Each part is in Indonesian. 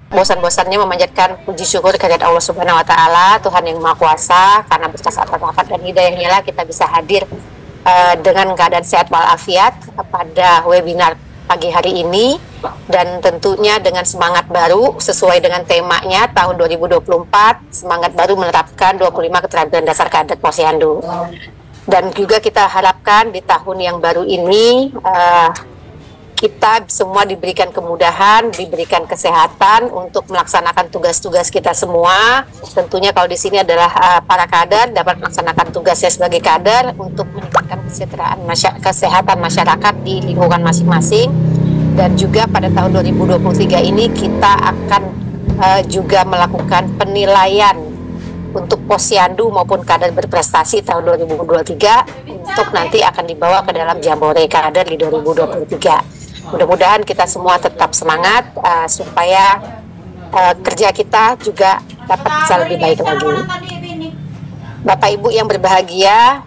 bosan-bosannya memanjatkan puji syukur kehadirat Allah Subhanahu wa taala, Tuhan yang Maha Kuasa, karena berkat rahmat dan hidayahnya lah kita bisa hadir dengan keadaan sehat walafiat pada webinar pagi hari ini, dan tentunya dengan semangat baru sesuai dengan temanya tahun 2024, semangat baru menerapkan 25 keterampilan dasar kader Posyandu. Dan juga kita harapkan di tahun yang baru ini kita semua diberikan kemudahan, diberikan kesehatan untuk melaksanakan tugas-tugas kita semua. Tentunya kalau di sini adalah para kader dapat melaksanakan tugasnya sebagai kader untuk meningkatkan kesehatan masyarakat di lingkungan masing-masing. Dan juga pada tahun 2023 ini kita akan juga melakukan penilaian untuk Posyandu maupun kader berprestasi tahun 2023 untuk nanti akan dibawa ke dalam Jambore Kader di 2023. Mudah-mudahan kita semua tetap semangat supaya kerja kita juga dapat bisa lebih baik lagi. Bapak Ibu yang berbahagia,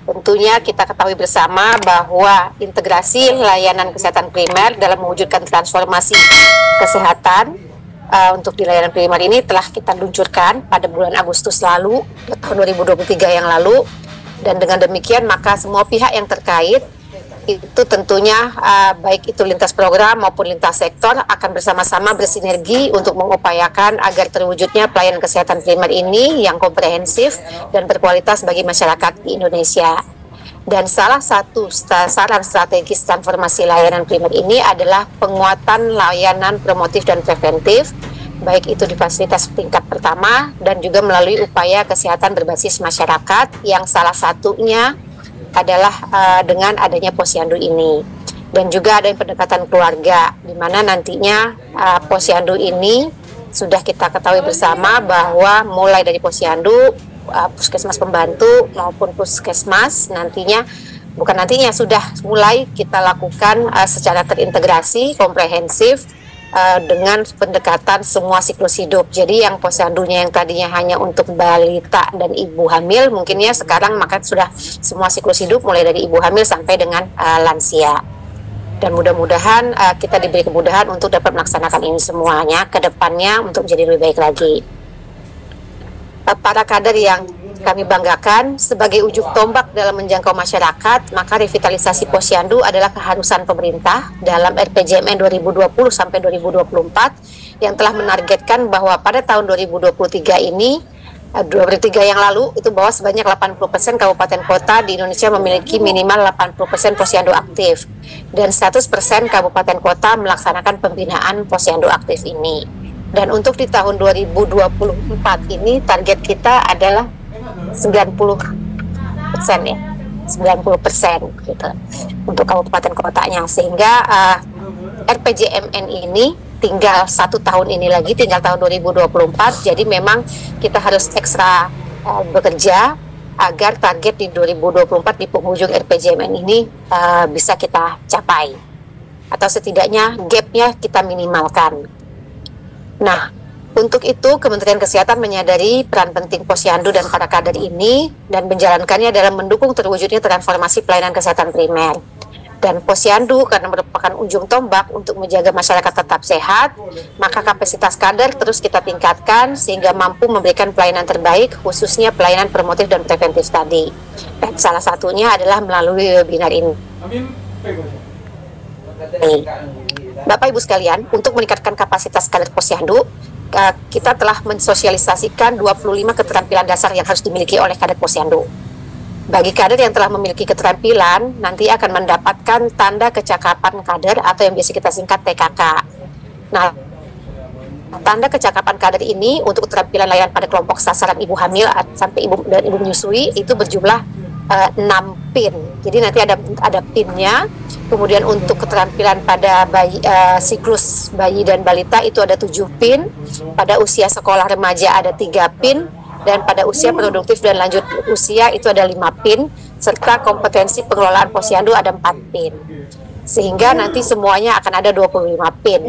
tentunya kita ketahui bersama bahwa integrasi layanan kesehatan primer dalam mewujudkan transformasi kesehatan untuk di layanan primer ini telah kita luncurkan pada bulan Agustus lalu, tahun 2023 yang lalu. Dan dengan demikian maka semua pihak yang terkait itu tentunya baik itu lintas program maupun lintas sektor akan bersama-sama bersinergi untuk mengupayakan agar terwujudnya pelayanan kesehatan primer ini yang komprehensif dan berkualitas bagi masyarakat di Indonesia. Dan salah satu sasaran strategis transformasi layanan primer ini adalah penguatan layanan promotif dan preventif, baik itu di fasilitas tingkat pertama dan juga melalui upaya kesehatan berbasis masyarakat yang salah satunya adalah dengan adanya Posyandu ini. Dan juga ada pendekatan keluarga, di mana nantinya Posyandu ini sudah kita ketahui bersama bahwa mulai dari Posyandu, puskesmas pembantu maupun puskesmas nantinya sudah mulai kita lakukan secara terintegrasi, komprehensif, dengan pendekatan semua siklus hidup. Jadi yang Posyandunya yang tadinya hanya untuk balita dan ibu hamil, mungkinnya sekarang maka sudah semua siklus hidup mulai dari ibu hamil sampai dengan lansia. Dan mudah-mudahan kita diberi kemudahan untuk dapat melaksanakan ini semuanya ke depannya untuk menjadi lebih baik lagi. Para kader yang kami banggakan, sebagai ujung tombak dalam menjangkau masyarakat, maka revitalisasi Posyandu adalah keharusan pemerintah dalam RPJMN 2020 sampai 2024 yang telah menargetkan bahwa pada tahun 2023 ini, 2023 yang lalu itu bahwa sebanyak 80% kabupaten kota di Indonesia memiliki minimal 80% Posyandu aktif dan 100% kabupaten kota melaksanakan pembinaan Posyandu aktif ini. Dan untuk di tahun 2024 ini target kita adalah 90% ya, 90% gitu untuk kabupaten kotanya, sehingga RPJMN ini tinggal 1 tahun ini lagi, tinggal tahun 2024. Jadi memang kita harus ekstra bekerja agar target di 2024 di penghujung RPJMN ini bisa kita capai, atau setidaknya gapnya kita minimalkan. Nah, untuk itu Kementerian Kesehatan menyadari peran penting Posyandu dan para kader ini dan menjalankannya dalam mendukung terwujudnya transformasi pelayanan kesehatan primer. Dan Posyandu karena merupakan ujung tombak untuk menjaga masyarakat tetap sehat, maka kapasitas kader terus kita tingkatkan sehingga mampu memberikan pelayanan terbaik, khususnya pelayanan promotif dan preventif tadi. Dan salah satunya adalah melalui webinar ini. Bapak Ibu sekalian, untuk meningkatkan kapasitas kader Posyandu, kita telah mensosialisasikan 25 keterampilan dasar yang harus dimiliki oleh kader Posyandu. Bagi kader yang telah memiliki keterampilan, nanti akan mendapatkan tanda kecakapan kader atau yang biasa kita singkat TKK. Nah, tanda kecakapan kader ini untuk keterampilan layanan pada kelompok sasaran ibu hamil sampai ibu menyusui itu berjumlah 6 pin. Jadi nanti ada pinnya. Kemudian untuk keterampilan pada siklus bayi dan balita itu ada 7 pin. Pada usia sekolah remaja ada 3 pin. Dan pada usia produktif dan lanjut usia itu ada 5 pin. Serta kompetensi pengelolaan Posyandu ada 4 pin. Sehingga nanti semuanya akan ada 25 pin.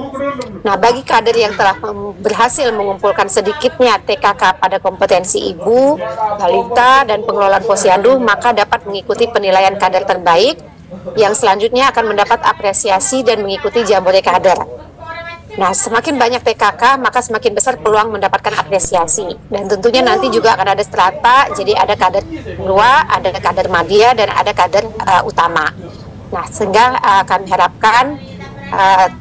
Nah, bagi kader yang telah berhasil mengumpulkan sedikitnya TKK pada kompetensi ibu, balita, dan pengelolaan Posyandu, maka dapat mengikuti penilaian kader terbaik yang selanjutnya akan mendapat apresiasi dan mengikuti Jambore Kader. Nah, semakin banyak PKK, maka semakin besar peluang mendapatkan apresiasi. Dan tentunya nanti juga akan ada strata, jadi ada kader dua, ada kader madya, dan ada kader utama. Nah, sehingga kami harapkan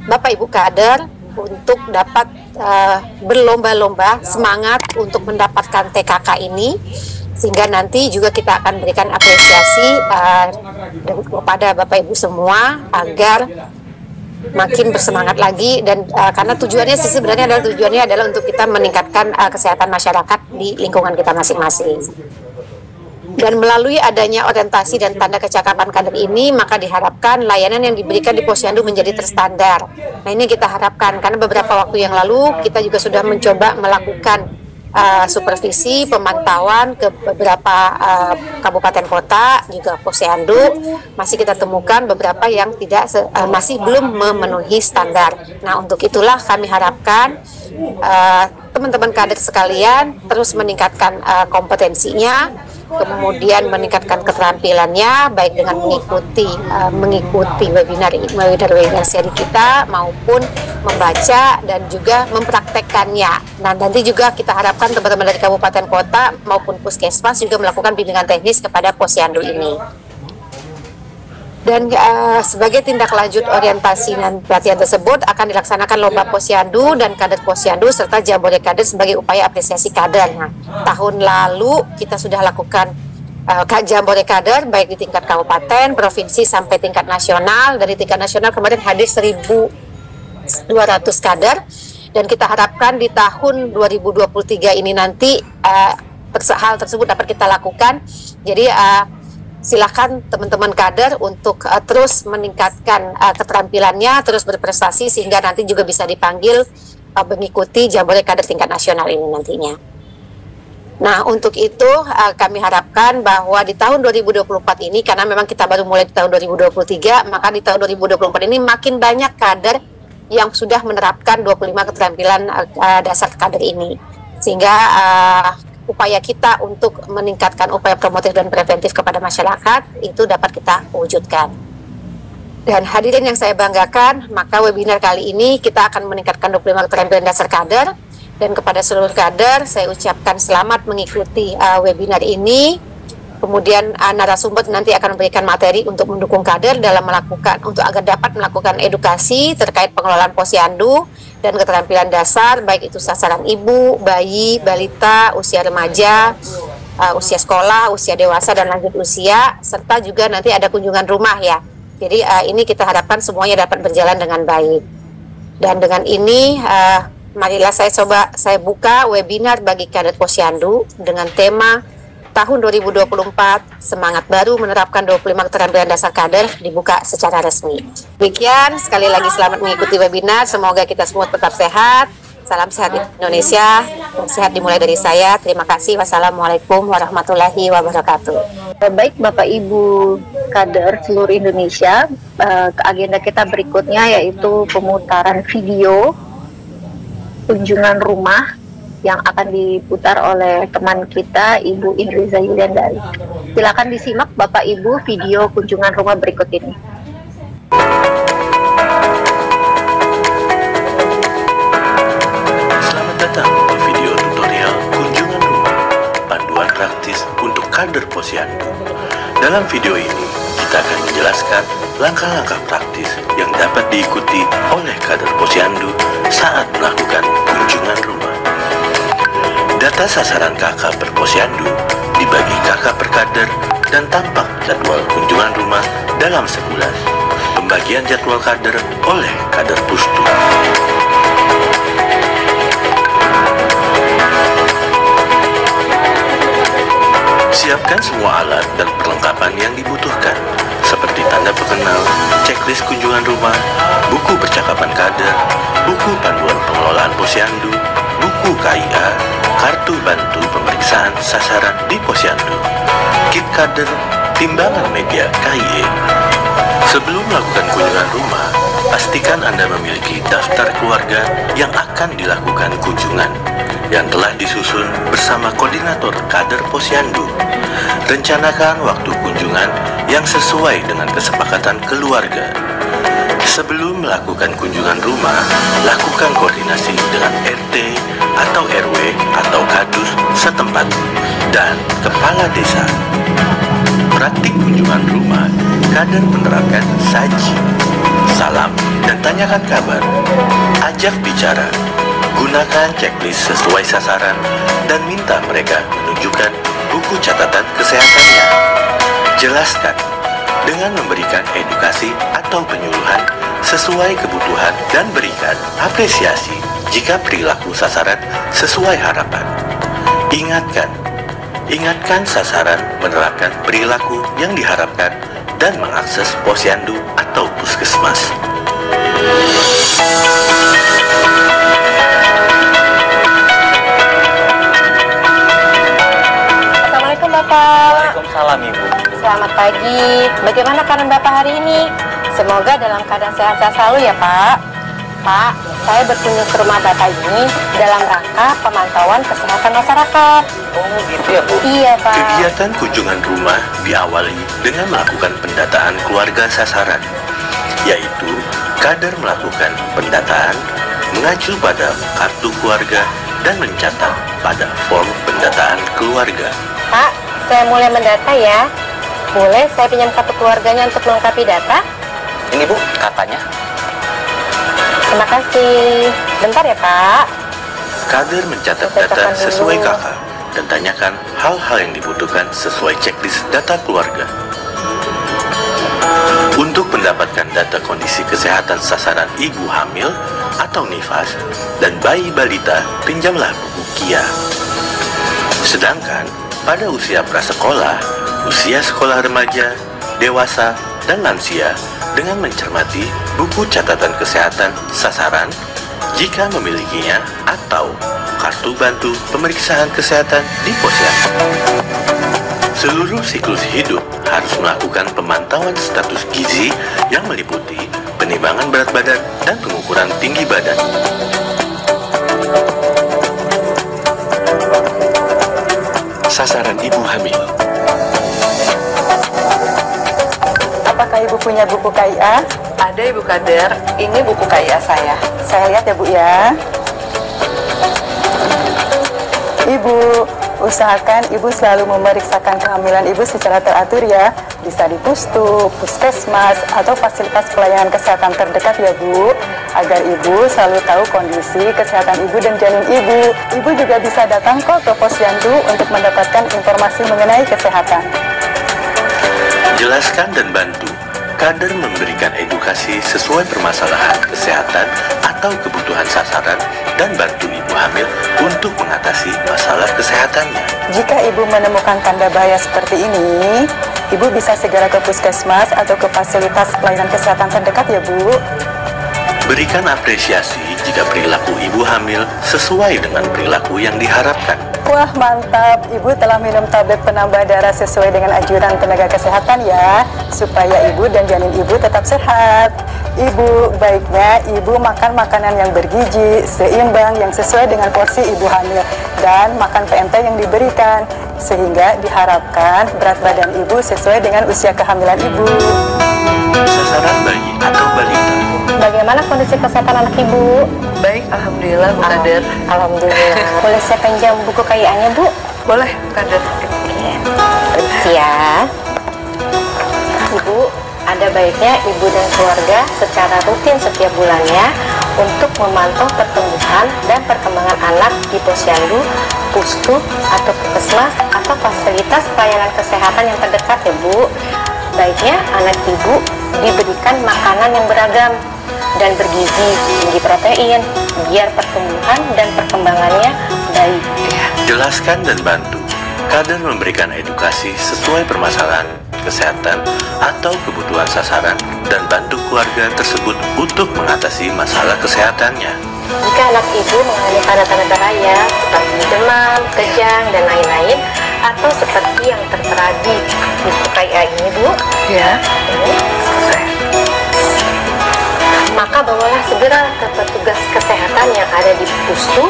Bapak Ibu kader untuk dapat berlomba-lomba semangat untuk mendapatkan TKK ini, sehingga nanti juga kita akan berikan apresiasi kepada Bapak Ibu semua agar makin bersemangat lagi, dan karena tujuannya sih sebenarnya adalah untuk kita meningkatkan kesehatan masyarakat di lingkungan kita masing-masing. Dan melalui adanya orientasi dan tanda kecakapan kader ini, maka diharapkan layanan yang diberikan di Posyandu menjadi terstandar. Nah, ini kita harapkan karena beberapa waktu yang lalu kita juga sudah mencoba melakukan supervisi pemantauan ke beberapa kabupaten kota, juga Posyandu, masih kita temukan beberapa yang masih belum memenuhi standar. Nah, untuk itulah kami harapkan teman-teman kader sekalian terus meningkatkan kompetensinya, kemudian meningkatkan keterampilannya, baik dengan mengikuti webinar seri kita maupun membaca dan juga mempraktekkannya. Nah, nanti juga kita harapkan teman-teman dari kabupaten kota maupun puskesmas juga melakukan bimbingan teknis kepada Posyandu ini. Dan sebagai tindak lanjut orientasi dan pelatihan tersebut akan dilaksanakan lomba Posyandu dan kader Posyandu serta Jambore Kader sebagai upaya apresiasi kader. Nah, tahun lalu kita sudah lakukan Jambore Kader baik di tingkat kabupaten, provinsi sampai tingkat nasional. Dari tingkat nasional kemarin hadir 1.200 kader, dan kita harapkan di tahun 2023 ini nanti hal tersebut dapat kita lakukan. Jadi silakan teman-teman kader untuk terus meningkatkan keterampilannya, terus berprestasi sehingga nanti juga bisa dipanggil mengikuti Jambore Kader tingkat nasional ini nantinya. Nah, untuk itu kami harapkan bahwa di tahun 2024 ini, karena memang kita baru mulai di tahun 2023, maka di tahun 2024 ini makin banyak kader yang sudah menerapkan 25 keterampilan dasar kader ini, sehingga upaya kita untuk meningkatkan upaya promotif dan preventif kepada masyarakat itu dapat kita wujudkan. Dan hadirin yang saya banggakan, maka webinar kali ini kita akan meningkatkan 25 keterampilan dasar kader, dan kepada seluruh kader saya ucapkan selamat mengikuti webinar ini. Kemudian narasumber nanti akan memberikan materi untuk mendukung kader agar dapat melakukan edukasi terkait pengelolaan Posyandu dan keterampilan dasar, baik itu sasaran ibu, bayi, balita, usia remaja, usia sekolah, usia dewasa, dan lanjut usia, serta juga nanti ada kunjungan rumah ya. Jadi ini kita harapkan semuanya dapat berjalan dengan baik. Dan dengan ini marilah saya buka webinar bagi kader Posyandu dengan tema tahun 2024 semangat baru menerapkan 25 keterampilan dasar kader dibuka secara resmi. Demikian, sekali lagi selamat mengikuti webinar, semoga kita semua tetap sehat. Salam sehat Indonesia, sehat dimulai dari saya. Terima kasih. Wassalamualaikum warahmatullahi wabarakatuh. Baik Bapak Ibu kader seluruh Indonesia, agenda kita berikutnya yaitu pemutaran video kunjungan rumah yang akan diputar oleh teman kita Ibu Indriza Yuliandari. Silakan disimak Bapak Ibu video kunjungan rumah berikut ini. Selamat datang di video tutorial kunjungan rumah, panduan praktis untuk kader Posyandu. Dalam video ini, kita akan menjelaskan langkah-langkah praktis yang dapat diikuti oleh kader Posyandu saat melakukan kunjungan rumah. Data sasaran KK per Posyandu dibagi KK per kader dan tampak jadwal kunjungan rumah dalam sebulan. Pembagian jadwal kader oleh kader Pustu. Siapkan semua alat dan perlengkapan yang dibutuhkan, seperti tanda pengenal, checklist kunjungan rumah, buku percakapan kader, buku panduan pengelolaan Posyandu, buku KIA, kartu bantu pemeriksaan sasaran di Posyandu, kit kader, timbangan media KIE. Sebelum melakukan kunjungan rumah, pastikan Anda memiliki daftar keluarga yang akan dilakukan kunjungan, yang telah disusun bersama koordinator kader Posyandu. Rencanakan waktu kunjungan yang sesuai dengan kesepakatan keluarga. Sebelum melakukan kunjungan rumah, lakukan koordinasi dengan RT atau RW atau kadus setempat dan kepala desa. Praktik kunjungan rumah, kader menerapkan saji, salam, dan tanyakan kabar. Ajak bicara, gunakan checklist sesuai sasaran, dan minta mereka menunjukkan buku catatan kesehatannya. Jelaskan dengan memberikan edukasi atau penyuluhan sesuai kebutuhan dan berikan apresiasi jika perilaku sasaran sesuai harapan. Ingatkan sasaran menerapkan perilaku yang diharapkan dan mengakses posyandu atau puskesmas. Assalamualaikum Bapak. Waalaikumsalam Ibu. Selamat pagi. Bagaimana keadaan Bapak hari ini? Semoga dalam keadaan sehat-sehat selalu ya Pak. Pak, saya berkunjung ke rumah Bapak ini dalam rangka pemantauan kesehatan masyarakat. Oh gitu ya Bu? Iya Pak. Kegiatan kunjungan rumah diawali dengan melakukan pendataan keluarga sasaran, yaitu kader melakukan pendataan, mengacu pada kartu keluarga, dan mencatat pada form pendataan keluarga. Pak, saya mulai mendata ya. Boleh saya pinjam kartu keluarganya untuk melengkapi data? Ini Bu, katanya. Terima kasih. Bentar ya Pak. Kader mencatat data sesuai kakak dan tanyakan hal-hal yang dibutuhkan sesuai checklist data keluarga. Untuk mendapatkan data kondisi kesehatan sasaran ibu hamil atau nifas dan bayi balita, pinjamlah buku KIA. Sedangkan pada usia prasekolah, usia sekolah remaja, dewasa, dan lansia dengan mencermati buku catatan kesehatan sasaran jika memilikinya atau kartu bantu pemeriksaan kesehatan di posyandu. Seluruh siklus hidup harus melakukan pemantauan status gizi yang meliputi penimbangan berat badan dan pengukuran tinggi badan. Sasaran ibu hamil. Apakah Ibu punya buku KIA? Ada Ibu Kader, ini buku KIA saya. Saya lihat ya Bu ya. Ibu, usahakan Ibu selalu memeriksakan kehamilan Ibu secara teratur ya. Bisa di pustu, puskesmas, atau fasilitas pelayanan kesehatan terdekat ya Bu. Agar Ibu selalu tahu kondisi kesehatan Ibu dan janin Ibu. Ibu juga bisa datang kok ke posyandu untuk mendapatkan informasi mengenai kesehatan. Jelaskan dan bantu. Kader memberikan edukasi sesuai permasalahan kesehatan atau kebutuhan sasaran dan bantu ibu hamil untuk mengatasi masalah kesehatannya. Jika Ibu menemukan tanda bahaya seperti ini, Ibu bisa segera ke puskesmas atau ke fasilitas pelayanan kesehatan terdekat ya Bu. Berikan apresiasi jika perilaku ibu hamil sesuai dengan perilaku yang diharapkan. Wah mantap, Ibu telah minum tablet penambah darah sesuai dengan anjuran tenaga kesehatan ya, supaya Ibu dan janin Ibu tetap sehat. Ibu, baiknya Ibu makan makanan yang bergizi, seimbang, yang sesuai dengan porsi Ibu hamil, dan makan PMT yang diberikan, sehingga diharapkan berat badan Ibu sesuai dengan usia kehamilan Ibu. Sasaran bayi atau balita. Bagaimana kondisi kesehatan anak Ibu? Baik, Alhamdulillah Bu Kader. Alhamdulillah. Boleh saya pinjam buku KIA-nya Bu? Boleh Bu Kader. Permisi ya. Ibu, ada baiknya Ibu dan keluarga secara rutin setiap bulannya untuk memantau pertumbuhan dan perkembangan anak di posyandu, pustu, atau puskesmas, atau fasilitas pelayanan kesehatan yang terdekat ya Bu. Baiknya anak Ibu diberikan makanan yang beragam dan bergizi, tinggi protein, biar pertumbuhan dan perkembangannya baik. Jelaskan dan bantu. Kader memberikan edukasi sesuai permasalahan kesehatan atau kebutuhan sasaran dan bantu keluarga tersebut untuk mengatasi masalah kesehatannya. Jika anak Ibu mengalami tanda-tanda bahaya seperti demam, kejang, dan lain-lain, atau seperti yang tertera di buku KIA ini Bu, Ya. maka bawalah segera ke petugas kesehatan yang ada di pustu,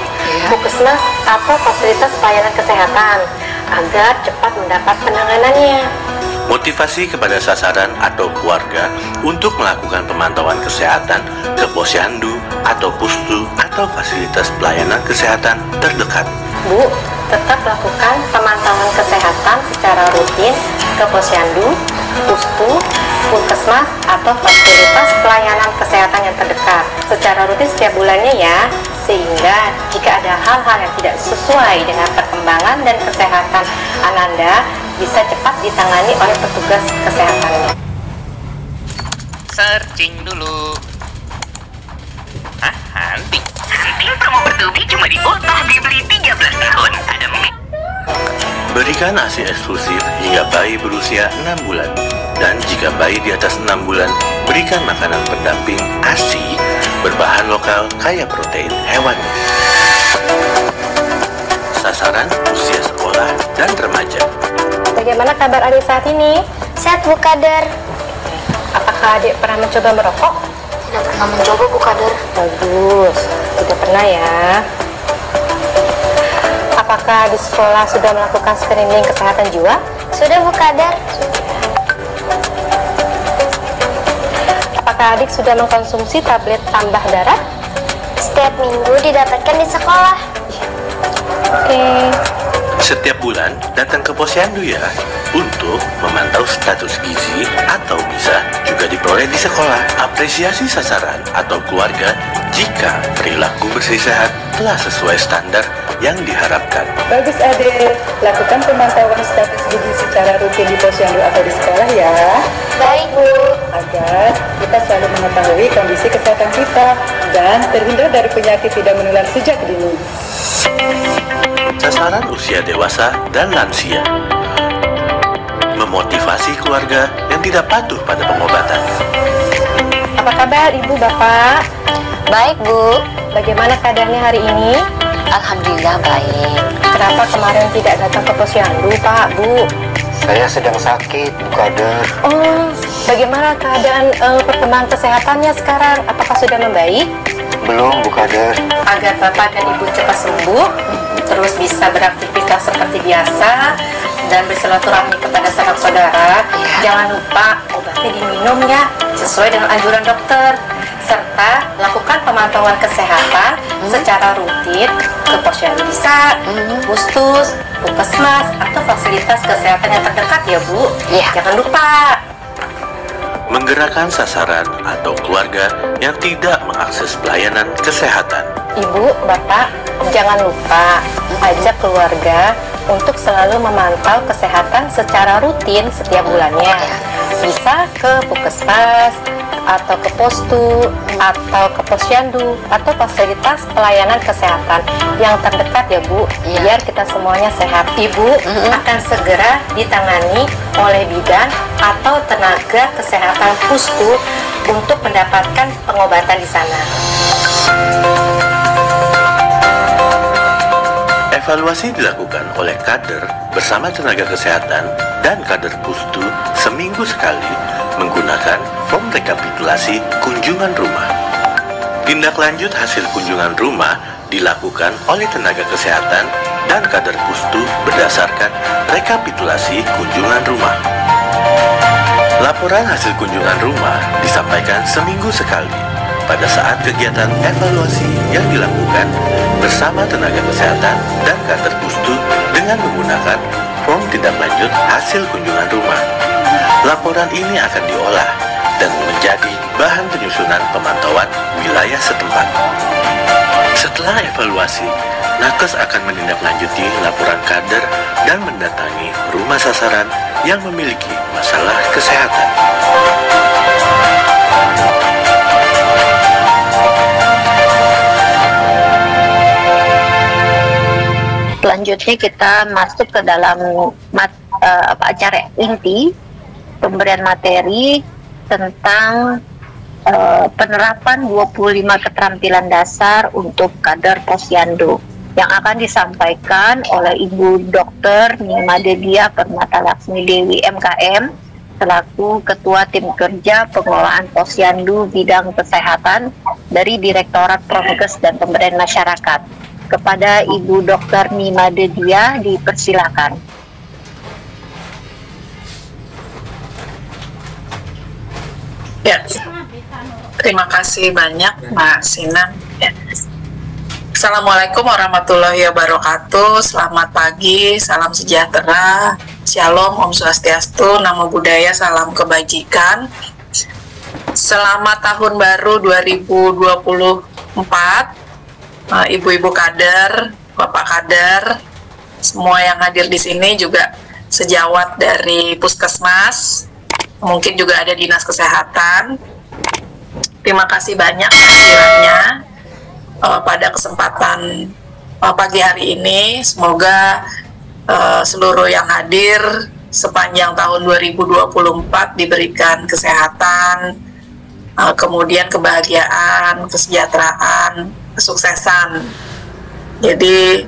puskesmas, atau fasilitas pelayanan kesehatan agar cepat mendapat penanganannya. Motivasi kepada sasaran atau keluarga untuk melakukan pemantauan kesehatan ke posyandu atau pustu atau fasilitas pelayanan kesehatan terdekat. Bu, tetap lakukan pemantauan kesehatan secara rutin ke posyandu, pustu, puskesmas, atau fasilitas pelayanan kesehatan yang terdekat secara rutin setiap bulannya ya, sehingga jika ada hal-hal yang tidak sesuai dengan perkembangan dan kesehatan Ananda bisa cepat ditangani oleh petugas kesehatannya. Searching dulu. Hunting. Hunting promo bertubi cuma di Ultah dibeli 13 tahun. Ada Berikan ASI eksklusif hingga bayi berusia 6 bulan. Dan jika bayi di atas 6 bulan, berikan makanan pendamping ASI berbahan lokal kaya protein hewani. Sasaran usia sekolah dan remaja. Bagaimana kabar adik saat ini? Sehat, Bu Kader. Apakah adik pernah mencoba merokok? Tidak pernah mencoba, Bu Kader. Bagus, tidak pernah ya. Apakah di sekolah sudah melakukan screening kesehatan jiwa? Sudah, Bu Kader. Apakah adik sudah mengkonsumsi tablet tambah darah? Setiap minggu didapatkan di sekolah. Oke. Setiap bulan datang ke posyandu ya untuk memantau status gizi atau bisa juga diperoleh di sekolah. Apresiasi sasaran atau keluarga jika perilaku bersih sehat telah sesuai standar yang diharapkan. Bagus Ade, lakukan pemantauan status gizi secara rutin di posyandu atau di sekolah ya, Baik, Bu. agar kita selalu mengetahui kondisi kesehatan kita dan terhindar dari penyakit tidak menular sejak dini. Sasaran usia dewasa dan lansia. Memotivasi keluarga yang tidak patuh pada pengobatan. Apa kabar Ibu, Bapak? Baik, Bu. Bagaimana keadaannya hari ini? Alhamdulillah baik. Kenapa kemarin tidak datang ke posyandu, Pak, Bu? Saya sedang sakit, Bu Kader. Oh, bagaimana keadaan perkembangan kesehatannya sekarang? Apakah sudah membaik? Belum, Bu Kader. Agar Bapak dan Ibu cepat sembuh, terus bisa beraktivitas seperti biasa dan bersilaturahmi kepada sanak saudara, jangan lupa obatnya diminum ya sesuai dengan anjuran dokter, serta lakukan pemantauan kesehatan secara rutin ke posyandu desa, pustus, puskesmas, atau fasilitas kesehatan yang terdekat ya Bu. Jangan lupa. Menggerakkan sasaran atau keluarga yang tidak mengakses pelayanan kesehatan. Ibu, Bapak, jangan lupa ajak keluarga untuk selalu memantau kesehatan secara rutin setiap bulannya. Bisa ke puskesmas, atau ke postu, atau ke posyandu, atau fasilitas pelayanan kesehatan yang terdekat ya Bu, biar kita semuanya sehat. Ibu akan segera ditangani oleh bidan atau tenaga kesehatan pustu untuk mendapatkan pengobatan di sana. Evaluasi dilakukan oleh kader bersama tenaga kesehatan dan kader pustu seminggu sekali menggunakan form rekapitulasi kunjungan rumah. Tindak lanjut hasil kunjungan rumah dilakukan oleh tenaga kesehatan dan kader pustu berdasarkan rekapitulasi kunjungan rumah. Laporan hasil kunjungan rumah disampaikan seminggu sekali pada saat kegiatan evaluasi yang dilakukan bersama tenaga kesehatan dan kader pustu dengan menggunakan form tindak lanjut hasil kunjungan rumah. Laporan ini akan diolah dan menjadi bahan penyusunan pemantauan wilayah setempat. Setelah evaluasi, Nakes akan menindaklanjuti laporan kader dan mendatangi rumah sasaran yang memiliki masalah kesehatan. Selanjutnya kita masuk ke dalam acara inti, pemberian materi tentang penerapan 25 keterampilan dasar untuk kader posyandu yang akan disampaikan oleh Ibu Dr. Nima Dedia Permata Laksmi Dewi MKM selaku Ketua Tim Kerja Pengelolaan Posyandu Bidang Kesehatan dari Direktorat Prokes dan Pemberdayaan Masyarakat. Kepada Ibu Dr. Nima Dedia dipersilakan. Ya, terima kasih banyak Mbak Sinan. Ya. Assalamualaikum warahmatullahi wabarakatuh. Selamat pagi, salam sejahtera, shalom, om swastiastu, namo buddhaya, salam kebajikan. Selamat tahun baru 2024, ibu-ibu kader, bapak kader, semua yang hadir di sini juga sejawat dari Puskesmas, mungkin juga ada dinas kesehatan. Terima kasih banyak kehadirannya pada kesempatan pagi hari ini. Semoga seluruh yang hadir sepanjang tahun 2024 diberikan kesehatan, kemudian kebahagiaan, kesejahteraan, kesuksesan. Jadi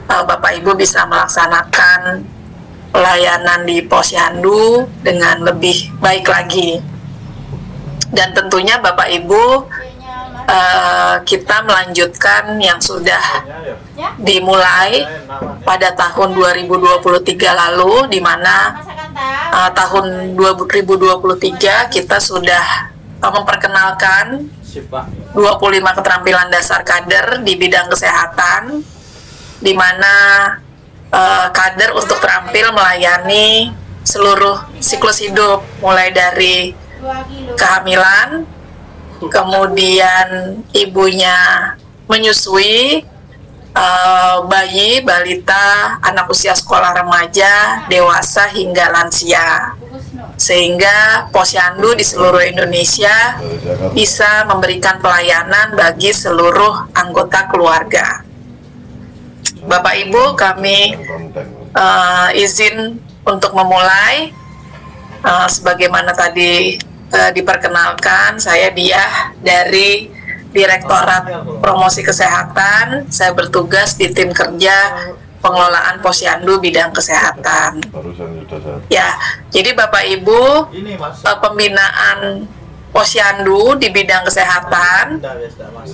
Bapak Ibu bisa melaksanakan pelayanan di Posyandu dengan lebih baik lagi. Dan tentunya Bapak Ibu, kita melanjutkan yang sudah dimulai pada tahun 2023 lalu, di mana tahun 2023 kita sudah memperkenalkan 25 keterampilan dasar kader di bidang kesehatan, di mana kader untuk terampil melayani seluruh siklus hidup, mulai dari kehamilan, kemudian ibunya menyusui, bayi, balita, anak usia sekolah remaja, dewasa hingga lansia, sehingga Posyandu di seluruh Indonesia bisa memberikan pelayanan bagi seluruh anggota keluarga. Bapak Ibu, kami izin untuk memulai. Sebagaimana tadi diperkenalkan, saya Diah dari Direktorat Promosi Kesehatan. Saya bertugas di tim kerja pengelolaan Posyandu bidang kesehatan. Ya, jadi Bapak Ibu, pembinaan Posyandu di bidang kesehatan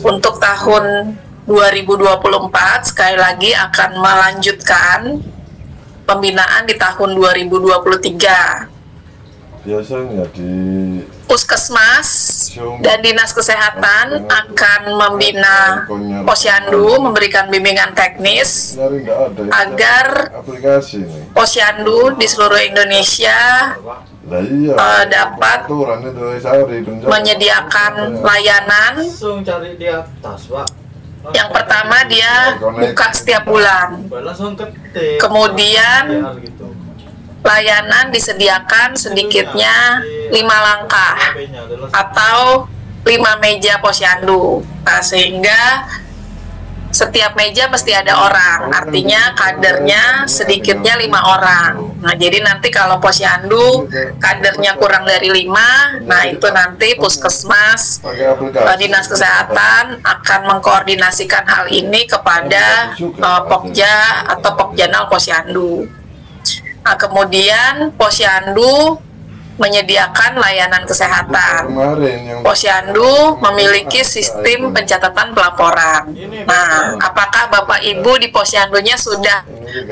untuk tahun 2024 sekali lagi akan melanjutkan pembinaan di tahun 2023. Biasanya di Puskesmas dan Dinas Kesehatan akan membina Posyandu, memberikan bimbingan teknis agar Posyandu di seluruh Indonesia dapat menyediakan layanan. Yang pertama, dia buka setiap bulan. Kemudian layanan disediakan sedikitnya 5 langkah atau 5 meja Posyandu. Nah, sehingga setiap meja mesti ada orang, artinya kadernya sedikitnya 5 orang. Nah, jadi nanti kalau Posyandu kadernya kurang dari 5, nah itu nanti Puskesmas, Dinas Kesehatan akan mengkoordinasikan hal ini kepada Pokja atau Pokjanal Posyandu. Nah, kemudian Posyandu menyediakan layanan kesehatan. Posyandu memiliki sistem pencatatan pelaporan. Nah, apakah Bapak Ibu di Posyandunya sudah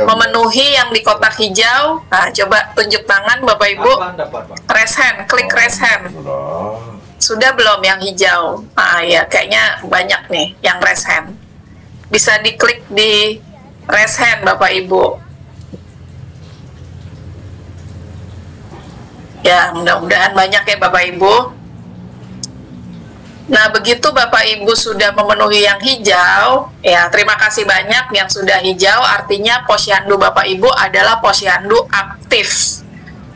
memenuhi yang di kotak hijau? Nah, coba tunjuk tangan Bapak Ibu. Raise hand, klik raise hand. Sudah belum yang hijau? Nah, ya kayaknya banyak nih yang raise hand. Bisa diklik di raise hand Bapak Ibu. Ya, mudah-mudahan banyak ya Bapak Ibu. Nah, begitu Bapak Ibu sudah memenuhi yang hijau, ya terima kasih banyak yang sudah hijau, artinya Posyandu Bapak Ibu adalah Posyandu aktif.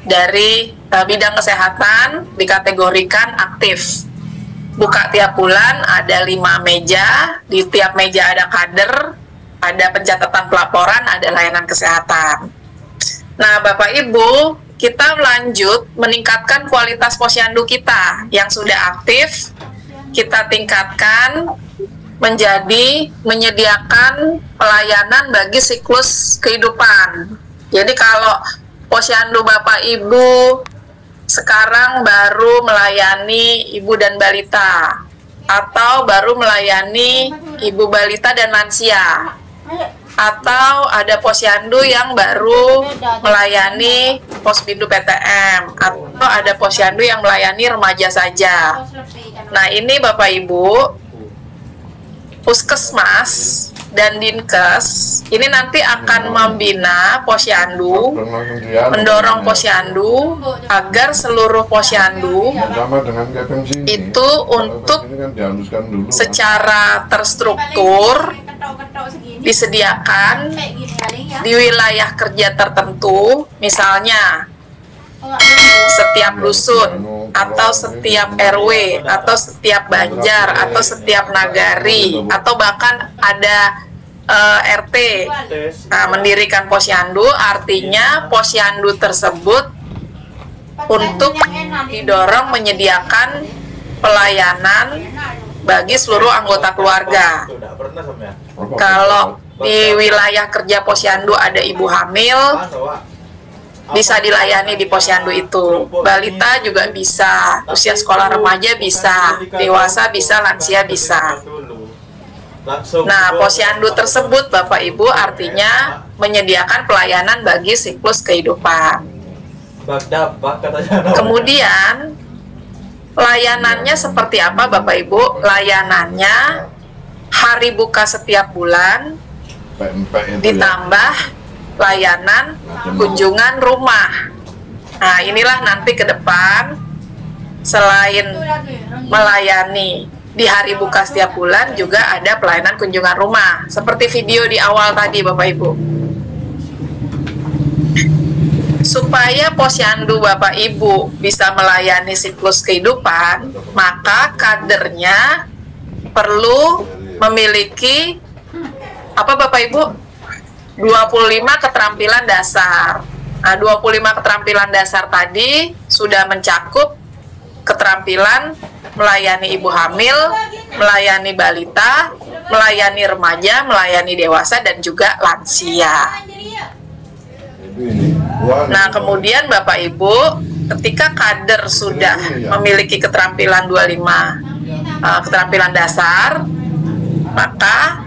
Dari bidang kesehatan dikategorikan aktif. Buka tiap bulan, ada 5 meja, di tiap meja ada kader, ada pencatatan pelaporan, ada layanan kesehatan. Nah, Bapak Ibu, kita lanjut meningkatkan kualitas Posyandu kita yang sudah aktif. Kita tingkatkan menjadi menyediakan pelayanan bagi siklus kehidupan. Jadi kalau Posyandu Bapak Ibu sekarang baru melayani ibu dan balita, atau baru melayani ibu balita dan lansia, atau ada posyandu yang baru melayani Posbindu PTM, atau ada posyandu yang melayani remaja saja. Nah, ini Bapak Ibu, Puskesmas dan Dinkes ini nanti akan membina posyandu, mendorong posyandu agar seluruh posyandu itu untuk secara terstruktur disediakan di wilayah kerja tertentu, misalnya setiap dusun atau setiap RW atau setiap banjar atau setiap nagari atau bahkan ada RT mendirikan posyandu. Artinya posyandu tersebut untuk didorong menyediakan pelayanan bagi seluruh anggota keluarga. Kalau di wilayah kerja posyandu ada ibu hamil, bisa dilayani di posyandu itu. Balita juga bisa, usia sekolah remaja bisa, dewasa bisa, lansia bisa. Nah, posyandu tersebut Bapak Ibu artinya menyediakan pelayanan bagi siklus kehidupan. Kemudian layanannya seperti apa Bapak Ibu? Layanannya hari buka setiap bulan ditambah layanan kunjungan rumah. Nah, inilah nanti ke depan selain melayani di hari buka setiap bulan juga ada pelayanan kunjungan rumah. Seperti video di awal tadi Bapak Ibu. Supaya posyandu Bapak Ibu bisa melayani siklus kehidupan, maka kadernya perlu memiliki apa Bapak Ibu? 25 keterampilan dasar. Nah, 25 keterampilan dasar tadi sudah mencakup keterampilan melayani ibu hamil, melayani balita, melayani remaja, melayani dewasa, dan juga lansia. Nah, kemudian Bapak Ibu, ketika kader sudah memiliki keterampilan 25 keterampilan dasar, maka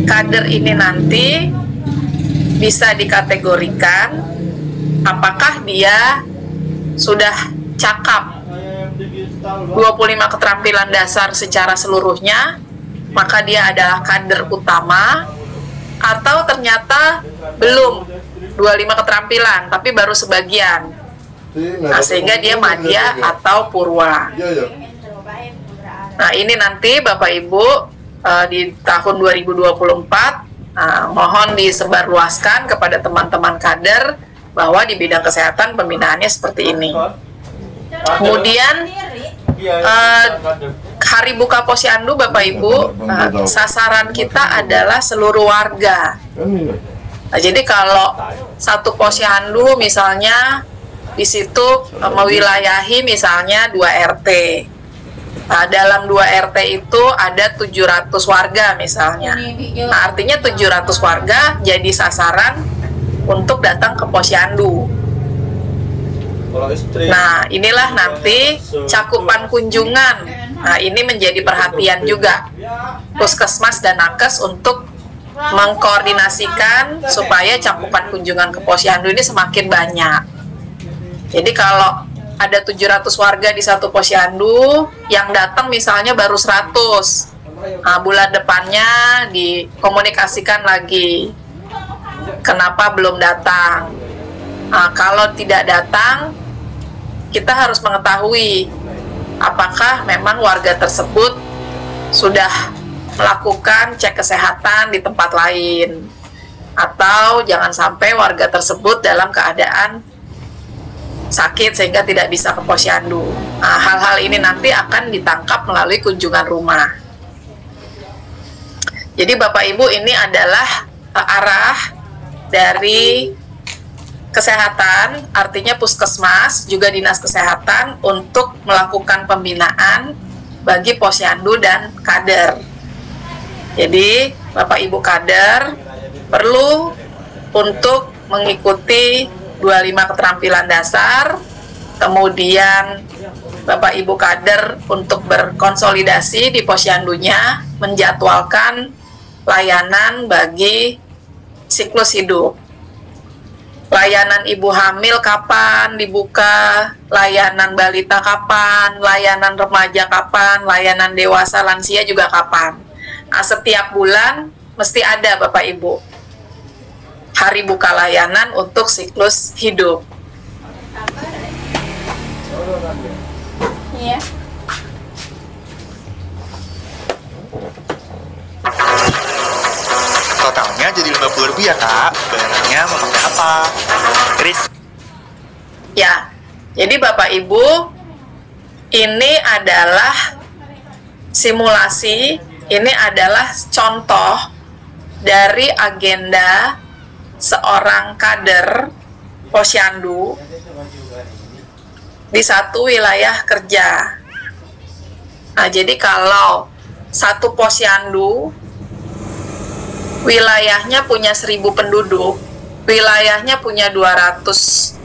kader ini nanti bisa dikategorikan apakah dia sudah cakap 25 keterampilan dasar secara seluruhnya, maka dia adalah kader utama, atau ternyata belum 25 keterampilan tapi baru sebagian. Nah, sehingga dia madya atau purwa. Nah, ini nanti Bapak Ibu di tahun 2024 mohon disebarluaskan kepada teman-teman kader bahwa di bidang kesehatan pembinaannya seperti ini. Kemudian hari buka posyandu Bapak Ibu, sasaran kita adalah seluruh warga. Nah, jadi kalau satu posyandu misalnya di situ mewilayahi misalnya 2 RT. Nah, dalam 2 RT itu ada 700 warga misalnya. Nah, artinya 700 warga jadi sasaran untuk datang ke posyandu. Nah, inilah nanti cakupan kunjungan. Nah, ini menjadi perhatian juga Puskesmas dan Nakes untuk mengkoordinasikan supaya cakupan kunjungan ke posyandu ini semakin banyak. Jadi kalau ada 700 warga di satu posyandu, yang datang misalnya baru 100. Nah, bulan depannya dikomunikasikan lagi. Kenapa belum datang? Nah, kalau tidak datang, kita harus mengetahui apakah memang warga tersebut sudah melakukan cek kesehatan di tempat lain, atau jangan sampai warga tersebut dalam keadaan sakit sehingga tidak bisa ke posyandu. Nah, hal-hal ini nanti akan ditangkap melalui kunjungan rumah. Jadi Bapak Ibu, ini adalah arah dari kesehatan, artinya Puskesmas juga Dinas Kesehatan untuk melakukan pembinaan bagi posyandu dan kader. Jadi Bapak Ibu kader perlu untuk mengikuti 25 keterampilan dasar, kemudian Bapak Ibu kader untuk berkonsolidasi di posyandunya, menjadwalkan layanan bagi siklus hidup. Layanan ibu hamil kapan dibuka, layanan balita kapan, layanan remaja kapan, layanan dewasa lansia juga kapan. Nah, setiap bulan mesti ada Bapak Ibu hari buka layanan untuk siklus hidup. Iya. Totalnya jadi Rp50 ya Kak. Bayarannya mau pakai apa? Kris. Ya, jadi Bapak Ibu, ini adalah simulasi, ini adalah contoh dari agenda seorang kader posyandu di satu wilayah kerja. Nah, jadi kalau satu posyandu wilayahnya punya 1000 penduduk, wilayahnya punya 200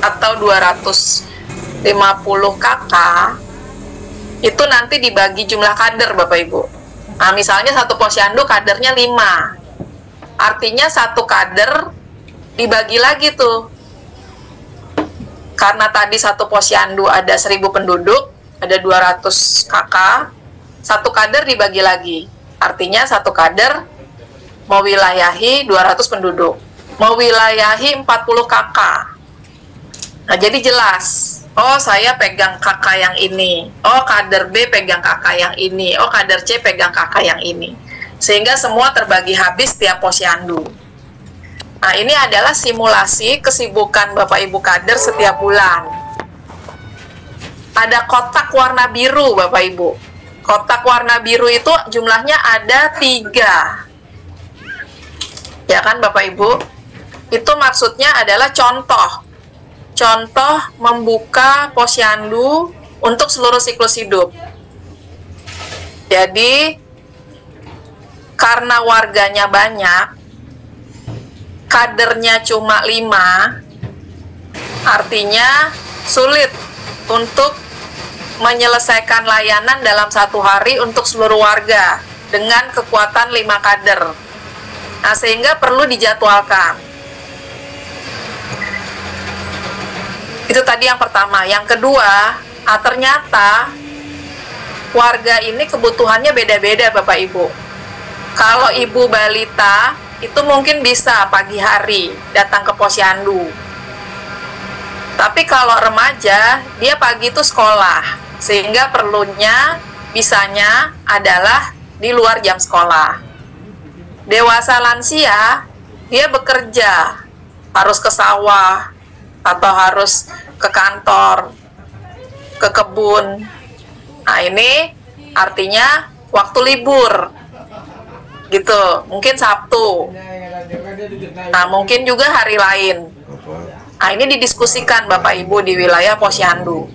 atau 250 KK, itu nanti dibagi jumlah kader Bapak Ibu. Nah, misalnya satu posyandu kadernya 5, artinya satu kader dibagi lagi tuh. Karena tadi satu posyandu ada 1000 penduduk, ada 200 KK, satu kader dibagi lagi. Artinya satu kader mewilayahi 200 penduduk, mewilayahi 40 KK. Nah, jadi jelas, oh saya pegang KK yang ini, oh kader B pegang KK yang ini, oh kader C pegang KK yang ini. Sehingga semua terbagi habis tiap posyandu. Nah, ini adalah simulasi kesibukan Bapak Ibu kader setiap bulan. Ada kotak warna biru Bapak Ibu. Kotak warna biru itu jumlahnya ada 3. Ya kan Bapak Ibu? Itu maksudnya adalah contoh membuka posyandu untuk seluruh siklus hidup. Jadi karena warganya banyak, kadernya cuma 5, artinya sulit untuk menyelesaikan layanan dalam satu hari untuk seluruh warga dengan kekuatan 5 kader. Nah, sehingga perlu dijadwalkan. Itu tadi yang pertama. Yang kedua, ternyata warga ini kebutuhannya beda-beda Bapak Ibu. Kalau ibu balita, itu mungkin bisa pagi hari datang ke posyandu. Tapi kalau remaja, dia pagi itu sekolah. Sehingga bisanya adalah di luar jam sekolah. Dewasa lansia, dia bekerja, harus ke sawah, atau harus ke kantor, ke kebun. Nah, ini artinya waktu libur, gitu, mungkin Sabtu. Nah, mungkin juga hari lain. Nah, ini didiskusikan Bapak Ibu di wilayah posyandu.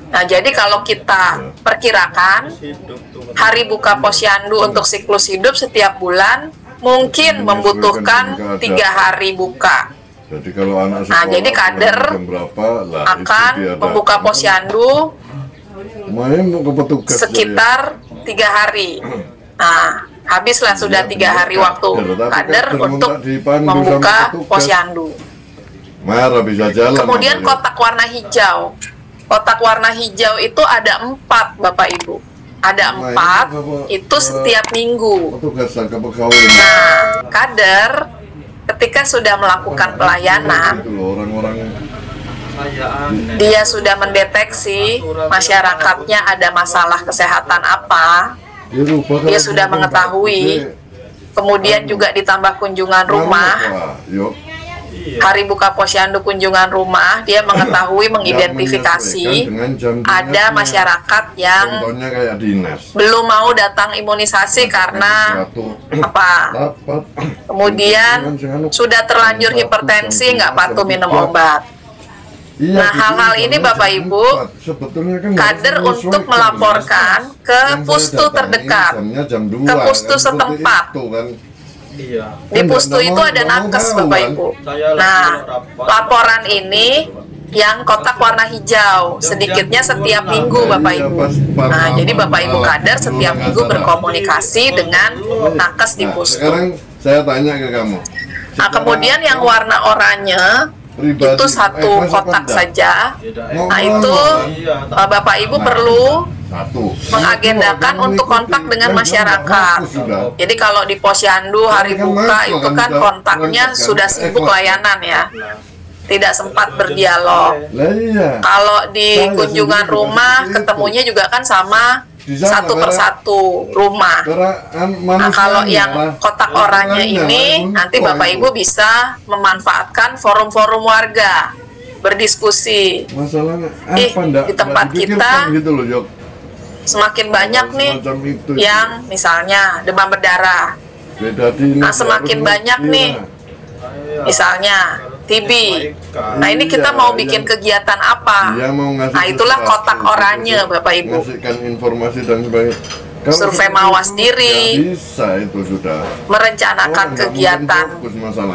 Nah, jadi kalau kita perkirakan hari buka posyandu untuk siklus hidup setiap bulan mungkin membutuhkan 3 hari buka. Jadi kalau anak nah, jadi kader akan membuka posyandu sekitar 3 hari. Nah, habislah sudah 3 hari waktu kader untuk membuka posyandu. Kemudian kotak warna hijau. Kotak warna hijau itu ada 4 Bapak Ibu. Ada 4, itu setiap minggu. Nah, kader ketika sudah melakukan pelayanan, dia sudah mendeteksi masyarakatnya ada masalah kesehatan apa, dia sudah mengetahui, kemudian juga ditambah kunjungan rumah, hari buka posyandu kunjungan rumah, dia mengetahui, mengidentifikasi ada masyarakat yang belum mau datang imunisasi karena apa, kemudian sudah terlanjur hipertensi, nggak patuh minum obat. Nah, hal-hal ini Bapak Ibu, kader untuk melaporkan ke pustu terdekat, ke pustu setempat. Di pustu itu ada nakes Bapak Ibu. Nah, laporan ini yang kotak warna hijau, sedikitnya setiap minggu Bapak Ibu. Nah, jadi Bapak Ibu kader setiap minggu berkomunikasi dengan nakes di pustu. Sekarang saya tanya ke kamu. Nah, kemudian yang warna oranye itu satu kotak saja. Nah, itu Bapak Ibu perlu mengagendakan untuk kontak dengan masyarakat. Jadi kalau di posyandu hari buka itu kan kontaknya sudah sibuk layanan ya, tidak sempat berdialog. Kalau di kunjungan rumah ketemunya juga kan sama satu persatu rumah. Nah, kalau yang kotak oranye ini nanti Bapak Ibu bisa memanfaatkan forum-forum warga berdiskusi. Masalahnya di tempat kita gitu loh, Yok. Semakin banyak nih yang misalnya demam berdarah. Nah, semakin banyak nih misalnya TB. Nah, ini kita mau bikin kegiatan apa? Nah, itulah kotak oranye Bapak Ibu. Informasi dan sebagainya. Survei mawas diri, bisa itu sudah merencanakan kegiatan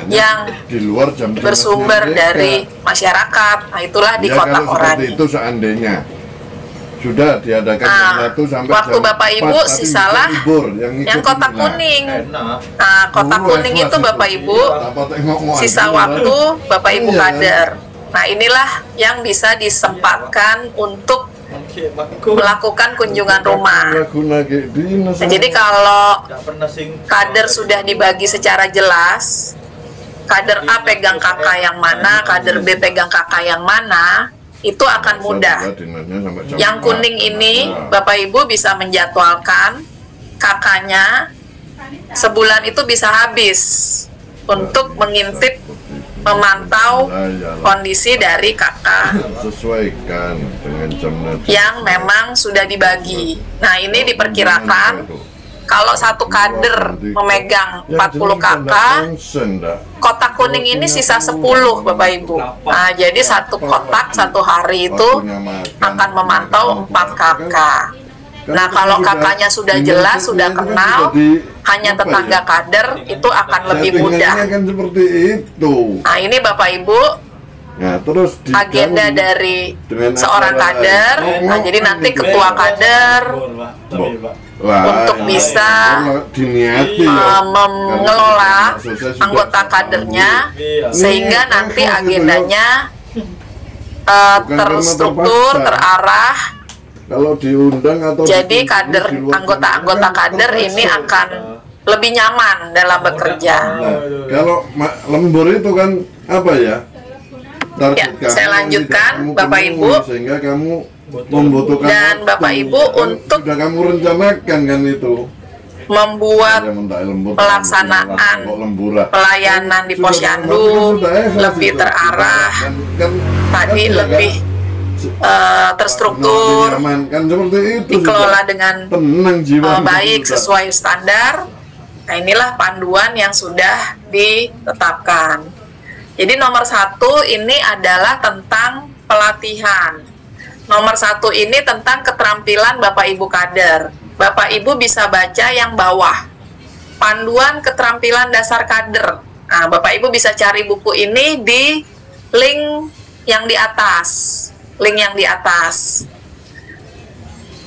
yang di luar jam bersumber dari masyarakat. Nah, itulah di kotak oranye. Itu seandainya sudah diadakan jam 1 sampai waktu jam Bapak Ibu 4, sisalah yang kotak kuning. Nah, kotak kuning itu Bapak Ibu sisa waktu Bapak Ibu kader. Nah, inilah yang bisa disempatkan untuk melakukan kunjungan rumah. Nah, jadi kalau kader sudah dibagi secara jelas, kader A pegang kakak yang mana, kader B pegang kakak yang mana, itu akan mudah. Yang kuning ini Bapak Ibu bisa menjadwalkan kakaknya sebulan itu bisa habis untuk mengintip, memantau kondisi dari kakak sesuaikan dengan jam yang memang sudah dibagi. Nah, ini diperkirakan kalau satu kader memegang 40 kakak, kotak kuning ini sisa 10 Bapak Ibu. Nah, jadi satu kotak satu hari itu akan memantau 4 kakak. Nah, kalau kakaknya sudah jelas, sudah kenal, hanya tetangga kader, itu akan lebih mudah. Nah, ini Bapak Ibu agenda dari seorang kader. Nah, jadi nanti ketua kader untuk bisa mengelola anggota kadernya sehingga nanti agendanya terstruktur, terarah. Kalau diundang atau jadi kader, anggota-anggota kader ini akan lebih nyaman dalam bekerja. Kalau lembur itu kan apa ya? Ya, saya lanjutkan Bapak Ibu. Sehingga kamu membutuhkan dan Bapak Ibu untuk sudah kamu rencanakan kan itu membuat pelaksanaan pelayanan di posyandu lebih terarah, tadi lebih terstruktur, dikelola dengan baik sesuai standar. Nah, inilah panduan yang sudah ditetapkan. Jadi nomor 1 ini adalah tentang pelatihan. Nomor 1 ini tentang keterampilan Bapak Ibu kader. Bapak Ibu bisa baca yang bawah, panduan keterampilan dasar kader. Nah, Bapak Ibu bisa cari buku ini di link yang di atas.